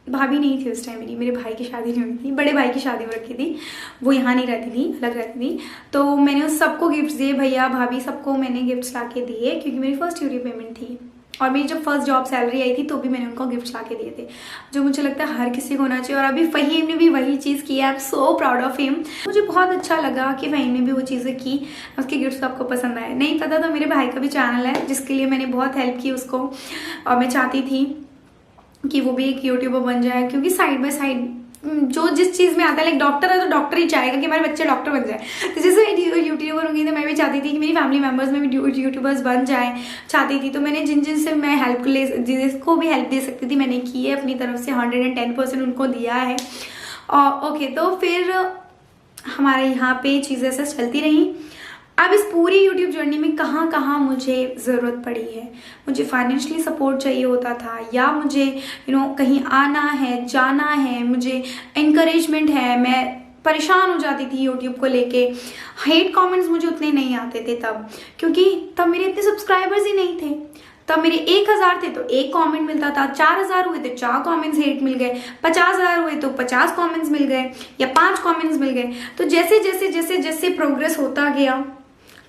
भाभी नहीं थी उस टाइम मेरे भाई की शादी नहीं हुई थी, बड़े भाई की शादी हो रखी थी। वो यहाँ नहीं रहती थी, अलग रहती थी। तो मैंने उस सबको गिफ्ट्स दिए, भैया भाभी सबको मैंने गिफ्ट्स ला के दिए, क्योंकि मेरी फर्स्ट यूट्यूब पेमेंट थी। और मेरी जब फर्स्ट जॉब सैलरी आई थी तो भी मैंने उनको गिफ्ट्स ला के दिए थे, जो मुझे लगता है हर किसी को होना चाहिए। और अभी फ़हीम ने भी वही चीज़ की है। I am so proud of him. मुझे बहुत अच्छा लगा कि फ़हीम ने भी वो चीज़ें की, उसके गिफ्ट्स आपको पसंद आए। नहीं पता तो मेरे भाई का भी चैनल है जिसके लिए मैंने बहुत हेल्प की उसको, और मैं चाहती थी कि वो भी एक यूट्यूबर बन जाए, क्योंकि साइड बाय साइड जो जिस चीज़ में आता है, लाइक डॉक्टर है तो डॉक्टर ही चाहेगा कि हमारे बच्चे डॉक्टर बन जाए। तो जैसे यूट्यूबर होंगी तो मैं भी चाहती थी कि मेरी फैमिली मेम्बर्स में भी यूट्यूबर्स बन जाए, चाहती थी। तो मैंने जिनसे मैं हेल्प जिसको भी हेल्प दे सकती थी मैंने की है, अपनी तरफ से 110% उनको दिया है। और ओके, तो फिर हमारे यहाँ पे चीज़ें ऐसे चलती रहीं। अब इस पूरी यूट्यूब जर्नी में कहाँ मुझे ज़रूरत पड़ी है, मुझे फाइनेंशियली सपोर्ट चाहिए होता था, या मुझे कहीं आना है, जाना है, मुझे इनकरेजमेंट है, मैं परेशान हो जाती थी यूट्यूब को लेके। हेट कमेंट्स मुझे उतने नहीं आते थे तब, क्योंकि तब मेरे इतने सब्सक्राइबर्स ही नहीं थे। तब मेरे 1000 थे तो 1 कमेंट मिलता था, 4000 हुए तो 4 कमेंट्स हेट मिल गए, 50,000 हुए तो 50 कमेंट्स मिल गए या 5 कमेंट्स मिल गए। तो जैसे जैसे जैसे जैसे प्रोग्रेस होता गया,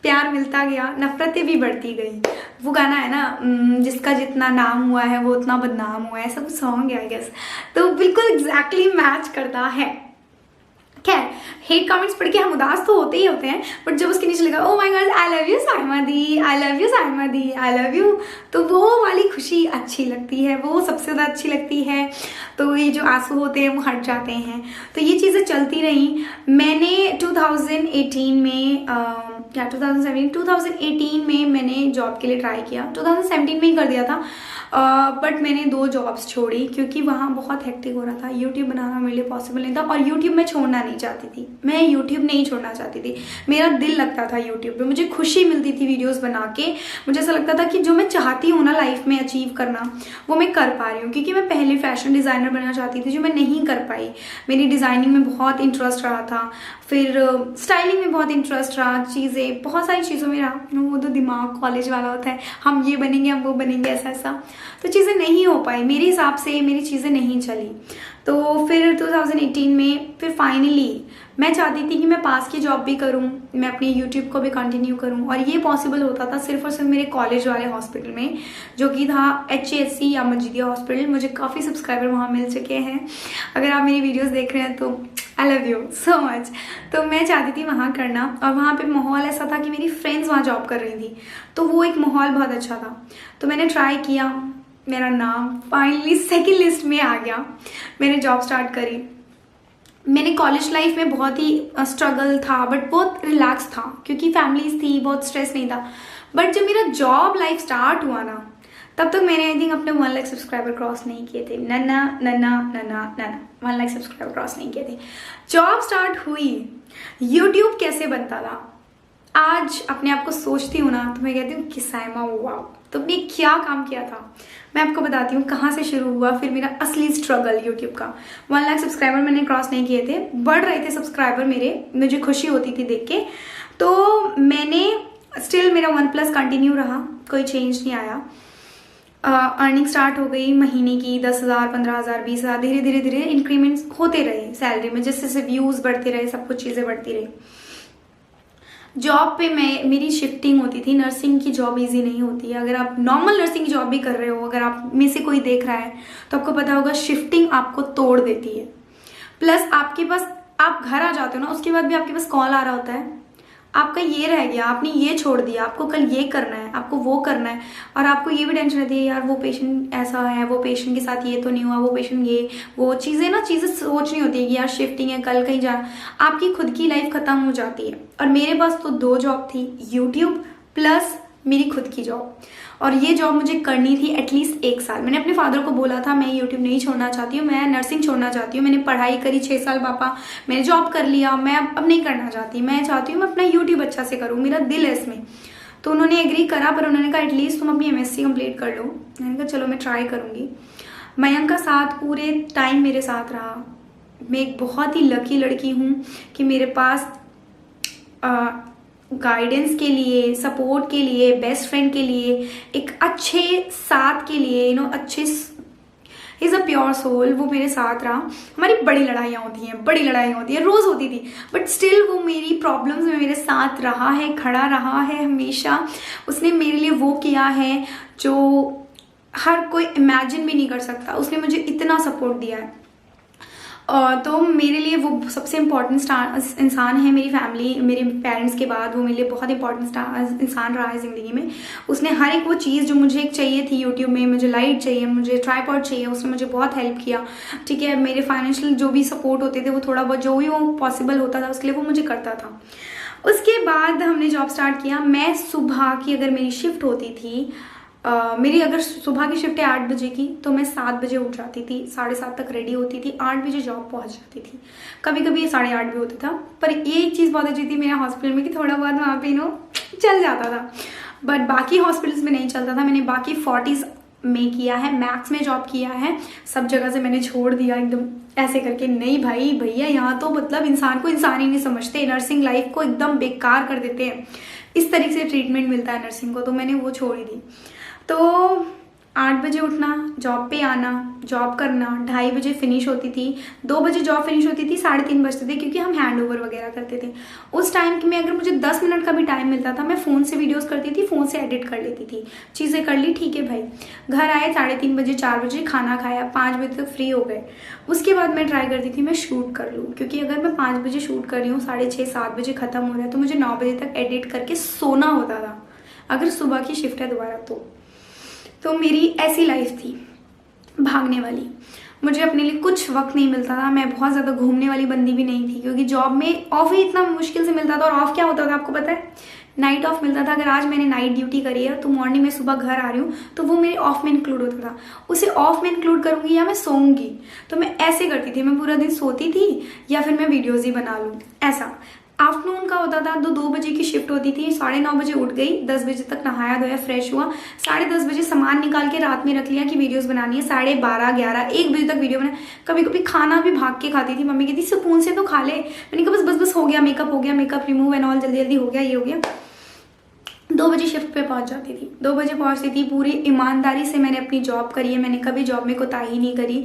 प्यार मिलता गया, नफरतें भी बढ़ती गई। वो गाना है ना, जिसका जितना नाम हुआ है वो उतना बदनाम हुआ है, ऐसा कुछ सॉन्ग है आई गेस। तो बिल्कुल एग्जैक्टली मैच करता है। खैर, हेट कमेंट्स पढ़ के हम उदास तो होते ही होते हैं, बट जब उसके नीचे लिखा oh my God I love you Saima the, I love you Saima the, I love you, तो वो वाली खुशी अच्छी लगती है, वो सबसे ज़्यादा अच्छी लगती है। तो ये जो आंसू होते हैं वो हट जाते हैं। तो ये चीज़ें चलती रही। मैंने 2018 में 2018 में मैंने जॉब के लिए ट्राई किया, 2017 में ही कर दिया था, बट मैंने 2 जॉब्स छोड़ी क्योंकि वहाँ बहुत हेक्टिक हो रहा था। यूट्यूब बनाना मेरे लिए पॉसिबल नहीं था और यूट्यूब मैं छोड़ना नहीं चाहती थी। मैं यूट्यूब नहीं छोड़ना चाहती थी, मेरा दिल लगता था यूट्यूब पे, मुझे खुशी मिलती थी वीडियोस बना के। मुझे ऐसा लगता था कि जो मैं चाहती हूँ ना लाइफ में अचीव करना, वो मैं कर पा रही हूँ। क्योंकि मैं पहले फैशन डिज़ाइनर बनना चाहती थी, जो मैं नहीं कर पाई। मेरी डिज़ाइनिंग में बहुत इंटरेस्ट रहा था, फिर स्टाइलिंग में बहुत इंटरेस्ट रहा, चीज़ें बहुत सारी चीज़ों में रहा। वो तो दिमाग कॉलेज वाला होता है, हम ये बनेंगे हम वो बनेंगे, ऐसा ऐसा। तो चीज़ें नहीं हो पाई मेरे हिसाब से, मेरी चीज़ें नहीं चली। तो फिर 2018 में फिर फाइनली मैं चाहती थी कि मैं पास की जॉब भी करूं, मैं अपने यूट्यूब को भी कंटिन्यू करूं, और ये पॉसिबल होता था सिर्फ और सिर्फ मेरे कॉलेज वाले हॉस्पिटल में, जो कि था HASC या मजीदिया हॉस्पिटल। मुझे काफ़ी सब्सक्राइबर वहाँ मिल चुके हैं। अगर आप मेरी वीडियोस देख रहे हैं तो I love you so much. तो मैं चाहती थी वहाँ करना, और वहाँ पे माहौल ऐसा था कि मेरी फ्रेंड्स वहाँ जॉब कर रही थी, तो वो एक माहौल बहुत अच्छा था। तो मैंने ट्राई किया, मेरा नाम फाइनली सेकंड लिस्ट में आ गया। मैंने जॉब स्टार्ट करी। मैंने कॉलेज लाइफ में बहुत ही स्ट्रगल था, बट बहुत रिलैक्स था क्योंकि फैमिलीज थी, बहुत स्ट्रेस नहीं था। बट जब मेरा जॉब लाइफ स्टार्ट हुआ ना, तब तक मैंने आई थिंक अपने 1 लाख सब्सक्राइबर क्रॉस नहीं किए थे। नन्ना 1 लाख सब्सक्राइबर क्रॉस नहीं किए थे। जॉब स्टार्ट हुई, यूट्यूब कैसे बनता था आज अपने आप को सोचती हूँ ना, तो मैं कहती हूँ कि साइमा वाओ, तुमने क्या काम किया था। मैं आपको बताती हूँ कहाँ से शुरू हुआ फिर मेरा असली स्ट्रगल यूट्यूब का। 1 लाख सब्सक्राइबर मैंने क्रॉस नहीं किए थे, बढ़ रहे थे सब्सक्राइबर मेरे, मुझे खुशी होती थी देख के। तो मैंने स्टिल मेरा 1+ कंटिन्यू रहा, कोई चेंज नहीं आया। अर्निंग स्टार्ट हो गई महीने की 10,000, 15,000, 20,000, धीरे धीरे धीरे इंक्रीमेंट्स होते रहे सैलरी में, जैसे जैसे व्यूज़ बढ़ते रहे, सब कुछ चीज़ें बढ़ती रही। जॉब पे मेरी शिफ्टिंग होती थी। नर्सिंग की जॉब इजी नहीं होती है। अगर आप नॉर्मल नर्सिंग की जॉब भी कर रहे हो, अगर आप में से कोई देख रहा है तो आपको पता होगा शिफ्टिंग आपको तोड़ देती है। प्लस आपके पास, आप घर आ जाते हो ना, उसके बाद भी आपके पास कॉल आ रहा होता है, आपका ये रह गया, आपने ये छोड़ दिया, आपको कल ये करना है, आपको वो करना है, और आपको ये भी टेंशन रहती है यार वो पेशेंट ऐसा है, वो पेशेंट के साथ ये तो नहीं हुआ, वो पेशेंट ये वो चीज़ें सोचनी होती है कि यार शिफ्टिंग है, कल कहीं जाना, आपकी खुद की लाइफ खत्म हो जाती है। और मेरे पास तो 2 जॉब थी, यूट्यूब प्लस मेरी खुद की जॉब, और ये जॉब मुझे करनी थी एटलीस्ट 1 साल। मैंने अपने फादर को बोला था मैं यूट्यूब नहीं छोड़ना चाहती हूँ, मैं नर्सिंग छोड़ना चाहती हूँ। मैंने पढ़ाई करी 6 साल, पापा मैंने जॉब कर लिया, मैं अब नहीं करना चाहती, मैं चाहती हूँ मैं अपना यूट्यूब अच्छा से करूँ, मेरा दिल है इसमें। तो उन्होंने एग्री करा, पर उन्होंने कहा एटलीस्ट तुम अपनी MSc कंप्लीट कर लो। मैंने कहा चलो मैं ट्राई करूँगी। मयंक का साथ पूरे टाइम मेरे साथ रहा। मैं एक बहुत ही लकी लड़की हूँ कि मेरे पास गाइडेंस के लिए, सपोर्ट के लिए, बेस्ट फ्रेंड के लिए, एक अच्छे साथ के लिए, अच्छे इज़ अ प्योर सोल, वो मेरे साथ रहा। हमारी बड़ी लड़ाइयाँ होती हैं, रोज़ होती थी, बट स्टिल वो मेरी प्रॉब्लम्स में मेरे साथ रहा है, खड़ा रहा है हमेशा। उसने मेरे लिए वो किया है जो हर कोई इमेजिन भी नहीं कर सकता। उसने मुझे इतना सपोर्ट दिया है। तो मेरे लिए वो सबसे इम्पॉर्टेंट इंसान है। मेरी फैमिली, मेरे पेरेंट्स के बाद वो मेरे लिए बहुत इंपॉर्टेंट इंसान रहा है ज़िंदगी में। उसने हर एक वो चीज़ जो मुझे एक चाहिए थी यूट्यूब में, मुझे लाइट चाहिए, मुझे ट्राइपॉड चाहिए, उसने मुझे बहुत हेल्प किया। ठीक है, मेरे फाइनेंशियल जो भी सपोर्ट होते थे, वो थोड़ा बहुत जो भी वो पॉसिबल होता था उसके लिए वो मुझे करता था। उसके बाद हमने जॉब स्टार्ट किया। मैं सुबह की, अगर मेरी शिफ्ट होती थी, मेरी अगर सुबह की शिफ्ट है 8 बजे की, तो मैं 7 बजे उठ जाती थी, 7:30 तक रेडी होती थी, 8 बजे जॉब पहुंच जाती थी। कभी कभी 8:30 भी होता था। पर ये एक चीज़ बहुत अच्छी थी मेरे हॉस्पिटल में कि थोड़ा बहुत वहाँ पे चल जाता था, बट बाकी हॉस्पिटल्स में नहीं चलता था। मैंने बाकी 40s में किया है, मैक्स में जॉब किया है, सब जगह से मैंने छोड़ दिया एकदम ऐसे करके। नहीं भाई भैया, यहाँ तो मतलब इंसान को इंसान ही नहीं समझते, नर्सिंग लाइफ को एकदम बेकार कर देते हैं, इस तरीके से ट्रीटमेंट मिलता है नर्सिंग को, तो मैंने वो छोड़ ही दी। तो 8 बजे उठना, जॉब पे आना, जॉब करना, 2:30 बजे फिनिश होती थी, 2 बजे जॉब फिनिश होती थी, 3:30 बजते थे क्योंकि हम हैंड ओवर वगैरह करते थे। उस टाइम में अगर मुझे 10 मिनट का भी टाइम मिलता था, मैं फ़ोन से वीडियोस करती थी, फ़ोन से एडिट कर लेती थी, चीज़ें कर ली, ठीक है भाई। घर आए 3:30 बजे, 4 बजे खाना खाया, 5 बजे तक फ्री हो गए। उसके बाद मैं ट्राई करती थी मैं शूट कर लूँ, क्योंकि अगर मैं 5 बजे शूट कर रही हूँ, 6:30-7 बजे ख़त्म हो रहा है, तो मुझे 9 बजे तक एडिट करके सोना होता था, अगर सुबह की शिफ्ट है दोबारा तो मेरी ऐसी लाइफ थी भागने वाली। मुझे अपने लिए कुछ वक्त नहीं मिलता था। मैं बहुत ज़्यादा घूमने वाली बंदी भी नहीं थी, क्योंकि जॉब में ऑफ ही इतना मुश्किल से मिलता था। और ऑफ क्या होता था आपको पता है? नाइट ऑफ मिलता था। अगर आज मैंने नाइट ड्यूटी करी है तो मॉर्निंग में सुबह घर आ रही हूँ तो वो मेरे ऑफ में इंक्लूड होता था। उसे ऑफ में इंक्लूड करूँगी या मैं सोऊंगी, तो मैं ऐसे करती थी, मैं पूरा दिन सोती थी या फिर मैं वीडियोज़ ही बना लूँ, ऐसा। आफ्टरनून का होता था तो 2 बजे की शिफ्ट होती थी, 9:30 बजे उठ गई, 10 बजे तक नहाया धोया फ्रेश हुआ, 10:30 बजे सामान निकाल के रात में रख लिया कि वीडियोस बनानी है, 12:30 11 1 बजे तक वीडियो बना। कभी कभी खाना भी भाग के खाती थी, मम्मी कहती सुकून से तो खा ले। मैंने कहा बस हो गया, मेकअप हो गया, मेकअप रिमूव एंड ऑल जल्दी हो गया, ये हो गया। 2 बजे शिफ्ट पे पहुंच जाती थी, 2 बजे पहुंचती थी। पूरी ईमानदारी से मैंने अपनी जॉब करी है, मैंने कभी जॉब में कोताही नहीं करी।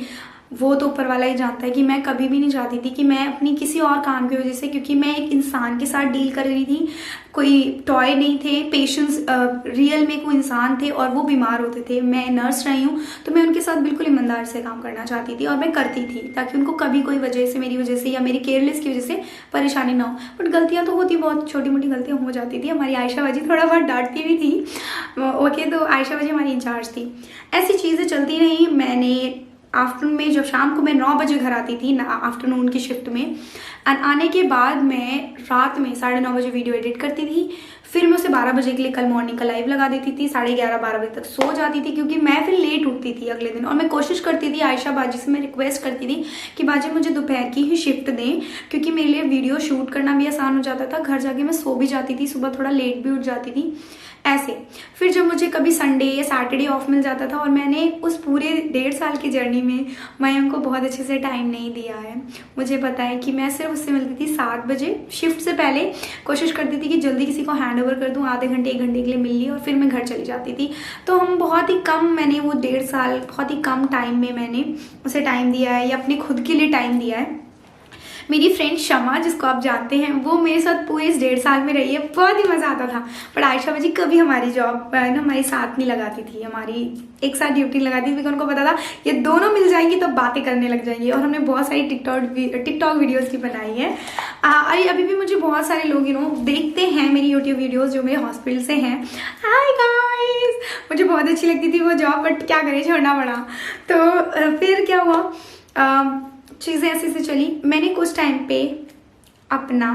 वो तो ऊपर वाला ही जानता है कि मैं कभी भी नहीं चाहती थी कि मैं अपनी किसी और काम की वजह से, क्योंकि मैं एक इंसान के साथ डील कर रही थी, कोई टॉय नहीं थे, पेशेंट्स रियल में कोई इंसान थे और वो बीमार होते थे। मैं नर्स रही हूँ तो मैं उनके साथ बिल्कुल ईमानदार से काम करना चाहती थी और मैं करती थी, ताकि उनको कभी कोई वजह से, मेरी वजह से या मेरी केयरलेस की वजह से परेशानी ना हो। बट गलतियाँ तो होती, बहुत छोटी मोटी गलतियाँ हो जाती थी। हमारी आयशा बाजी थोड़ा बहुत डांटती भी थी, ओके, तो आयशा बाजी हमारी इंचार्ज थी। ऐसी चीज़ें चलती रही। मैंने आफ्टरनून में, जब शाम को मैं 9 बजे घर आती थी आफ्टरनून की शिफ्ट में, एंड आने के बाद मैं रात में 9:30 बजे वीडियो एडिट करती थी। फिर मैं उसे 12 बजे के लिए कल मॉर्निंग का लाइव लगा देती थी, 11:30-12 बजे तक सो जाती थी, क्योंकि मैं फिर लेट उठती थी अगले दिन। और मैं कोशिश करती थी, आयशा बाजी से मैं रिक्वेस्ट करती थी कि बाजी मुझे दोपहर की ही शिफ्ट दें, क्योंकि मेरे लिए वीडियो शूट करना भी आसान हो जाता था। घर जाके मैं सो भी जाती थी, सुबह थोड़ा लेट भी उठ जाती थी, ऐसे। फिर जब मुझे कभी संडे या सैटरडे ऑफ मिल जाता था, और मैंने उस पूरे 1.5 साल की जर्नी में मयंक को बहुत अच्छे से टाइम नहीं दिया है। मुझे पता है कि मैं सिर्फ उससे मिलती थी 7 बजे, शिफ्ट से पहले कोशिश करती थी कि जल्दी किसी को हैंड ओवर कर दूँ, आधे घंटे 1 घंटे के लिए मिल ली, और फिर मैं घर चली जाती थी। तो हम बहुत ही कम, मैंने वो 1.5 साल बहुत ही कम टाइम में मैंने उसे टाइम दिया है, या अपने खुद के लिए टाइम दिया है। मेरी फ्रेंड शमा, जिसको आप जानते हैं, वो मेरे साथ पूरे इस 1.5 साल में रही है, बहुत ही मज़ा आता था। पर आयशा बाजी कभी हमारी जॉब ना हमारे साथ नहीं लगाती थी, हमारी एक साथ ड्यूटी लगाती थी, क्योंकि उनको पता था ये दोनों मिल जाएंगी तो बातें करने लग जाएंगी। और हमने बहुत सारी टिकटॉक वीडियोज़ भी बनाई है। अभी भी मुझे बहुत सारे लोग देखते हैं मेरी यूट्यूब वीडियोज़ जो मेरे हॉस्पिटल से हैं। हाय गाइस, मुझे बहुत अच्छी लगती थी वो जॉब, बट क्या करें, छोड़ना पड़ा। तो फिर क्या हुआ, चीज़ें ऐसे से चली। मैंने कुछ टाइम पे अपना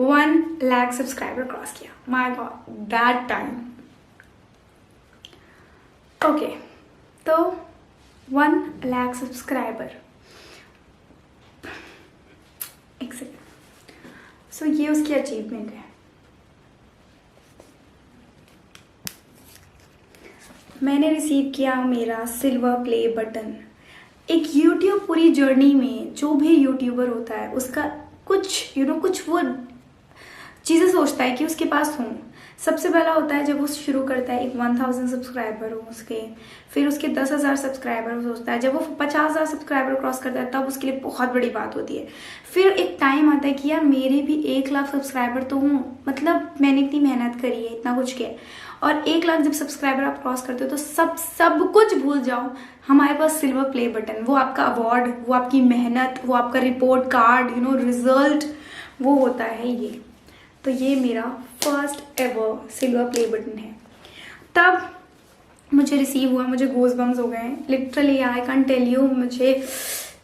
1 लाख सब्सक्राइबर क्रॉस किया। My God, that time. Okay, तो 1 लाख सब्सक्राइबर, एक सेकेंड। सो ये उसकी अचीवमेंट है। मैंने रिसीव किया मेरा सिल्वर प्ले बटन। एक यूट्यूब पूरी जर्नी में जो भी यूट्यूबर होता है, उसका कुछ कुछ वो चीज़ें सोचता है कि उसके पास हों। सबसे पहला होता है जब वो शुरू करता है, एक 1000 सब्सक्राइबर हो उसके, फिर उसके 10,000 सब्सक्राइबर हो सोचता है। जब वो 50,000 सब्सक्राइबर क्रॉस करता है तब उसके लिए बहुत बड़ी बात होती है। फिर एक टाइम आता है कि यार मेरे भी 1 लाख सब्सक्राइबर तो हों, मतलब मैंने इतनी मेहनत करी है, इतना कुछ किया। और 1 लाख जब सब्सक्राइबर आप क्रॉस करते हो तो सब कुछ भूल जाओ। हमारे पास सिल्वर प्ले बटन, वो आपका अवार्ड, वो आपकी मेहनत, वो आपका रिपोर्ट कार्ड, रिजल्ट, वो होता है ये। तो ये मेरा first ever silver play button है। तब मुझे रिसीव हुआ, मुझे गोज़ बम्स हो गए literally, I can tell you मुझे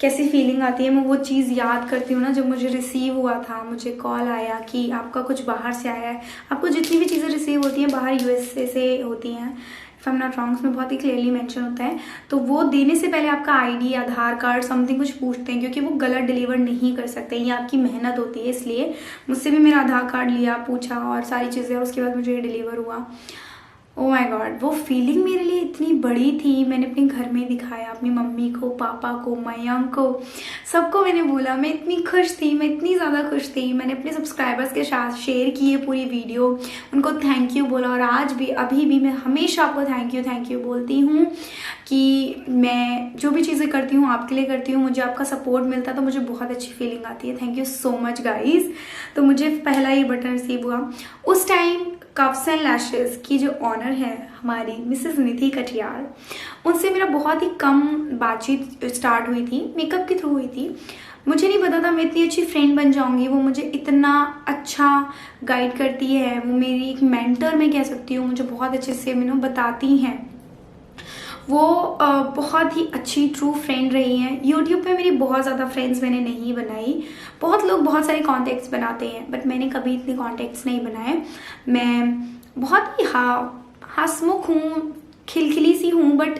कैसी फीलिंग आती है। मैं वो चीज़ याद करती हूँ ना, जब मुझे रिसीव हुआ था, मुझे कॉल आया कि आपका कुछ बाहर से आया है। आपको जितनी भी चीज़ें रिसीव होती हैं बाहर USA से होती हैं, if I am not wrong, उसमें बहुत ही क्लियरली मेंशन होता है। तो वो देने से पहले आपका ID, आधार कार्ड, समथिंग कुछ पूछते हैं, क्योंकि वो गलत डिलीवर नहीं कर सकते, ये आपकी मेहनत होती है। इसलिए मुझसे भी मेरा आधार कार्ड लिया, पूछा और सारी चीज़ें, और उसके बाद मुझे डिलीवर हुआ। ओ माय गॉड, वो फीलिंग मेरे लिए इतनी बड़ी थी। मैंने अपने घर में दिखाया, अपनी मम्मी को, पापा को, मयंक को, सबको मैंने बोला। मैं इतनी खुश थी, मैं इतनी ज़्यादा खुश थी। मैंने अपने सब्सक्राइबर्स के साथ शेयर की है पूरी वीडियो, उनको थैंक यू बोला। और आज भी, अभी भी मैं हमेशा आपको थैंक यू बोलती हूँ कि मैं जो भी चीज़ें करती हूँ आपके लिए करती हूँ। मुझे आपका सपोर्ट मिलता तो मुझे बहुत अच्छी फीलिंग आती है। Thank you so much guys. तो मुझे पहला ही बटन रिसीव हुआ। उस टाइम कफ्स एंड लैशेस की जो ऑनर है हमारी मिसेस निधि कटियार, उनसे मेरा बहुत ही कम बातचीत स्टार्ट हुई थी, मेकअप के थ्रू हुई थी। मुझे नहीं पता था मैं इतनी अच्छी फ्रेंड बन जाऊंगी। वो मुझे इतना अच्छा गाइड करती है, वो मेरी एक मेंटर मैं कह सकती हूँ। मुझे बहुत अच्छे से बताती हैं। वो बहुत ही अच्छी ट्रू फ्रेंड रही हैं। यूट्यूब पे मेरी बहुत ज़्यादा फ्रेंड्स मैंने नहीं बनाई। बहुत लोग बहुत सारे कॉन्टेक्ट्स बनाते हैं, बट मैंने कभी इतने कॉन्टेक्ट्स नहीं बनाए। मैं बहुत ही हंसमुख हूँ, खिलखिली सी हूँ, बट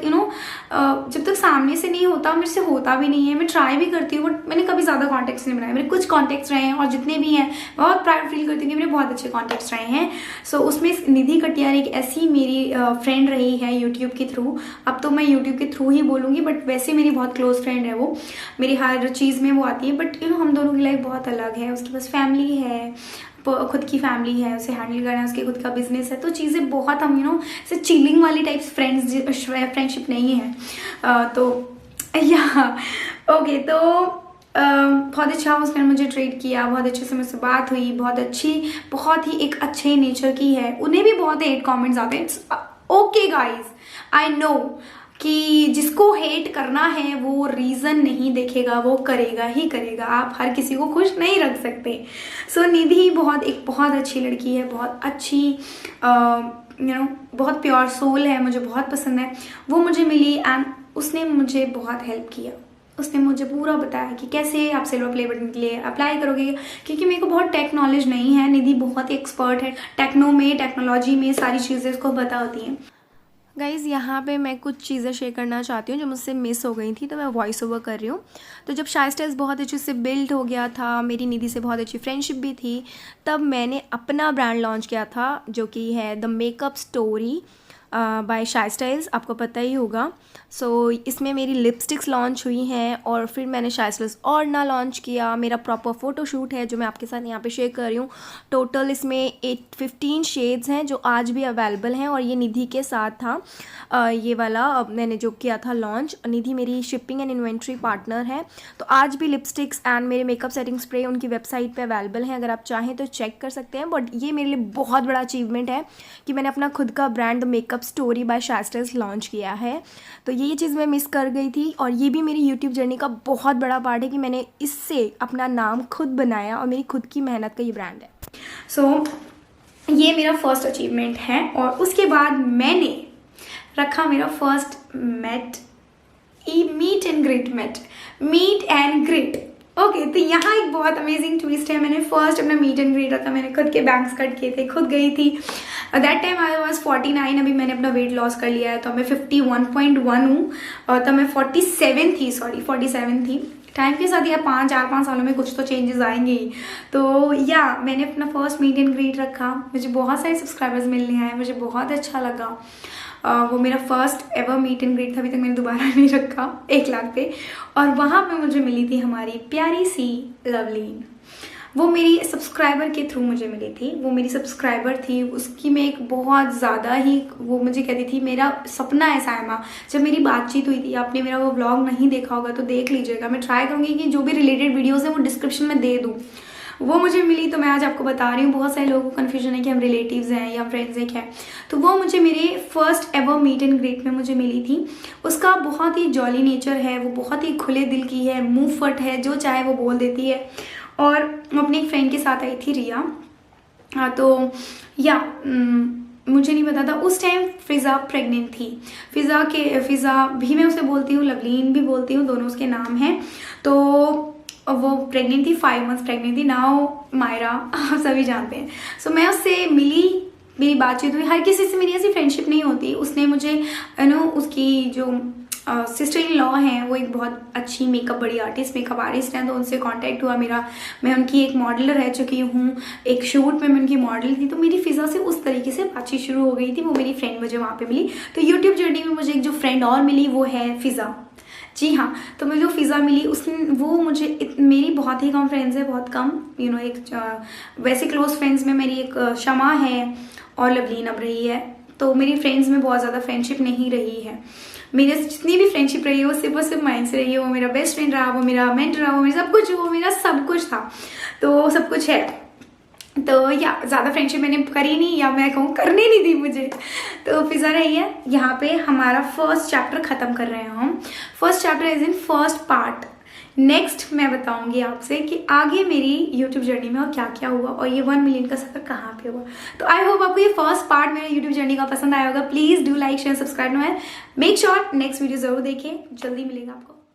जब तक सामने से नहीं होता, मेरे से होता भी नहीं है। मैं ट्राई भी करती हूँ, बट मैंने कभी ज़्यादा कॉन्टेक्ट्स नहीं बनाए। मेरे कुछ कॉन्टेक्ट्स रहे हैं, और जितने भी हैं बहुत प्राउड फील करती हूँ कि मेरे बहुत अच्छे कॉन्टेक्ट्स रहे हैं। सो उसमें निधि कटियार एक ऐसी मेरी फ्रेंड रही है यूट्यूब के थ्रू। अब तो मैं यूट्यूब के थ्रू ही बोलूँगी, बट वैसे मेरी बहुत क्लोज फ्रेंड है वो। मेरी हर चीज़ में वो आती है, बट हम दोनों की लाइफ बहुत अलग है। उसके पास फैमिली है, खुद की फैमिली है, उसे हैंडल करना है, उसके खुद का बिजनेस है। तो चीज़ें बहुत, हम ऐसे चिलिंग वाली टाइप्स फ्रेंडशिप नहीं है। तो ओके। तो बहुत अच्छा उसने मुझे ट्रीट किया, बहुत अच्छे से मुझसे बात हुई, बहुत ही एक अच्छे नेचर की है। उन्हें भी बहुत हेट कमेंट्स आते हैं। ओके गाइज, आई नो कि जिसको हेट करना है वो रीज़न नहीं देखेगा, वो करेगा ही करेगा। आप हर किसी को खुश नहीं रख सकते। सो निधि एक बहुत अच्छी लड़की है, बहुत अच्छी बहुत प्योर सोल है, मुझे बहुत पसंद है। वो मुझे मिली एंड उसने मुझे बहुत हेल्प किया। उसने मुझे पूरा बताया कि कैसे आप सिल्वर प्ले बटन के लिए अप्लाई करोगे, क्योंकि मेरे को बहुत टेक नॉलेज नहीं है। निधि बहुत ही एक्सपर्ट है टेक्नोलॉजी में, सारी चीज़ें उसको पता होती हैं। गाइज़ यहाँ पे मैं कुछ चीज़ें शेयर करना चाहती हूँ जो मुझसे मिस हो गई थी, तो मैं वॉइस ओवर कर रही हूँ। तो जब शाइस्टाइल्स बहुत अच्छे से बिल्ड हो गया था, मेरी निधि से बहुत अच्छी फ्रेंडशिप भी थी, तब मैंने अपना ब्रांड लॉन्च किया था, जो कि है द मेकअप स्टोरी बाय शाइस्टाइल्स। आपको पता ही होगा। सो इसमें मेरी लिपस्टिक्स लॉन्च हुई हैं, और फिर मैंने शाइस्टाइल्स ऑर्ना लॉन्च किया। मेरा प्रॉपर फ़ोटोशूट है जो मैं आपके साथ यहाँ पे शेयर कर रही हूँ। टोटल इसमें 15 शेड्स हैं जो आज भी अवेलेबल हैं, और ये निधि के साथ था। ये वाला मैंने जो किया था लॉन्च। निधि मेरी शिपिंग एंड इन्वेंट्री पार्टनर है। तो आज भी लिपस्टिक्स एंड मेरे मेकअप सेटिंग स्प्रे उनकी वेबसाइट पे अवेलेबल हैं, अगर आप चाहें तो चेक कर सकते हैं। बट ये मेरे लिए बहुत बड़ा अचीवमेंट है कि मैंने अपना खुद का brand the makeup story by शाइस्टाइल्स लॉन्च किया है। तो ये चीज़ मैं मिस कर गई थी, और ये भी मेरी यूट्यूब जर्नी का बहुत बड़ा पार्ट है कि मैंने इससे अपना नाम खुद बनाया, और मेरी खुद की मेहनत का ये ब्रांड है। सो ये मेरा फर्स्ट अचीवमेंट है। और उसके बाद मैंने रखा मेरा first meet and greet. Okay, तो यहाँ एक बहुत अमेजिंग ट्विस्ट है। मैंने फर्स्ट अपना मीट एंड ग्रीट रखा, मैंने खुद के बैंग्स कट किए थे, खुद गई थी। That time I was 49। अभी मैंने अपना वेट लॉस कर लिया है, तो मैं 51.1 हूँ, और तब मैं 47 थी। टाइम के साथ या 4-5 सालों में कुछ तो चेंजेस आएंगे ही। तो मैंने अपना फर्स्ट मीट एंड ग्रीट रखा। मुझे बहुत सारे सब्सक्राइबर्स मिलने आए, मुझे बहुत अच्छा लगा। वो मेरा first ever meet and greet था। अभी तक मैंने दोबारा नहीं रखा 1 लाख पे। और वहाँ पे मुझे मिली थी हमारी प्यारी सी लवलीन। वो मेरी सब्सक्राइबर के थ्रू मुझे मिली थी। वो मेरी सब्सक्राइबर थी, उसकी मैं एक बहुत ज़्यादा ही, वो मुझे कहती थी मेरा सपना है सायमा। जब मेरी बातचीत हुई थी, आपने मेरा वो व्लॉग नहीं देखा होगा तो देख लीजिएगा। मैं ट्राई करूँगी कि जो भी रिलेटेड वीडियोज़ हैं वो डिस्क्रिप्शन में दे दूँ। वो मुझे मिली, तो मैं आज आपको बता रही हूँ। बहुत सारे लोगों को कन्फ्यूजन है कि हम रिलेटिव्स हैं या फ्रेंड्स हैं क्या। तो वो मुझे मेरे first ever meet and greet में मुझे मिली थी। उसका बहुत ही जॉली नेचर है, वो बहुत ही खुले दिल की है, मुँह फट है, जो चाहे वो बोल देती है। और मैं अपनी एक फ्रेंड के साथ आई थी, रिया। तो मुझे नहीं पता था उस टाइम फिज़ा प्रेग्नेंट थी। फिज़ा भी मैं उसे बोलती हूँ, लवलीन भी बोलती हूँ, दोनों उसके नाम हैं। तो वो प्रेग्नेंट थी, 5 मंथ्स प्रेग्नेंट थी। नाउ मायरा, आप सभी जानते हैं। सो मैं उससे मिली, मेरी बातचीत हुई। हर किसी से मेरी ऐसी फ्रेंडशिप नहीं होती। उसने मुझे उसकी जो सिस्टर इन लॉ हैं, वो एक बहुत अच्छी बड़ी मेकअप आर्टिस्ट हैं, तो उनसे कांटेक्ट हुआ मेरा। मैं उनकी एक मॉडल रह चुकी हूँ, एक शूट में मैं उनकी मॉडल थी, तो मेरी फिज़ा से उस तरीके से बातचीत शुरू हो गई थी। वो मेरी फ्रेंड मुझे वहाँ पे मिली। तो यूट्यूब जर्नी में मुझे एक जो फ्रेंड और मिली वो है फिज़ा। जी हाँ, तो मुझे जो फिज़ा मिली वो मुझे मेरी बहुत ही कम फ्रेंड्स है, बहुत कम एक वैसे क्लोज फ्रेंड्स में मेरी एक शमा है और लवलीन अब रही है। तो मेरी फ्रेंड्स में बहुत ज़्यादा फ्रेंडशिप नहीं रही है। मेरे जितनी भी फ्रेंडशिप रही है वो सिर्फ और सिर्फ माइंड से रही है। वो मेरा बेस्ट फ्रेंड रहा, वो मेरा मेंटर रहा, वो मेरा सब कुछ था। तो सब कुछ है। तो या ज़्यादा फ्रेंडशिप मैंने करी नहीं, या मैं कहूँ करने नहीं दी मुझे। तो फिज़ा रही है। यहाँ पे हमारा फर्स्ट चैप्टर ख़त्म कर रहे हैं हम। First chapter is in first part. Next मैं बताऊंगी आपसे कि आगे मेरी यूट्यूब जर्नी में और क्या क्या हुआ और ये 1 मिलियन का सफ़र कहाँ पे हुआ। तो आई होप आपको ये फर्स्ट पार्ट मेरे यूट्यूब जर्नी का पसंद आया होगा। Please do like share subscribe. Make sure next video ज़रूर देखें। जल्दी मिलेगा आपको।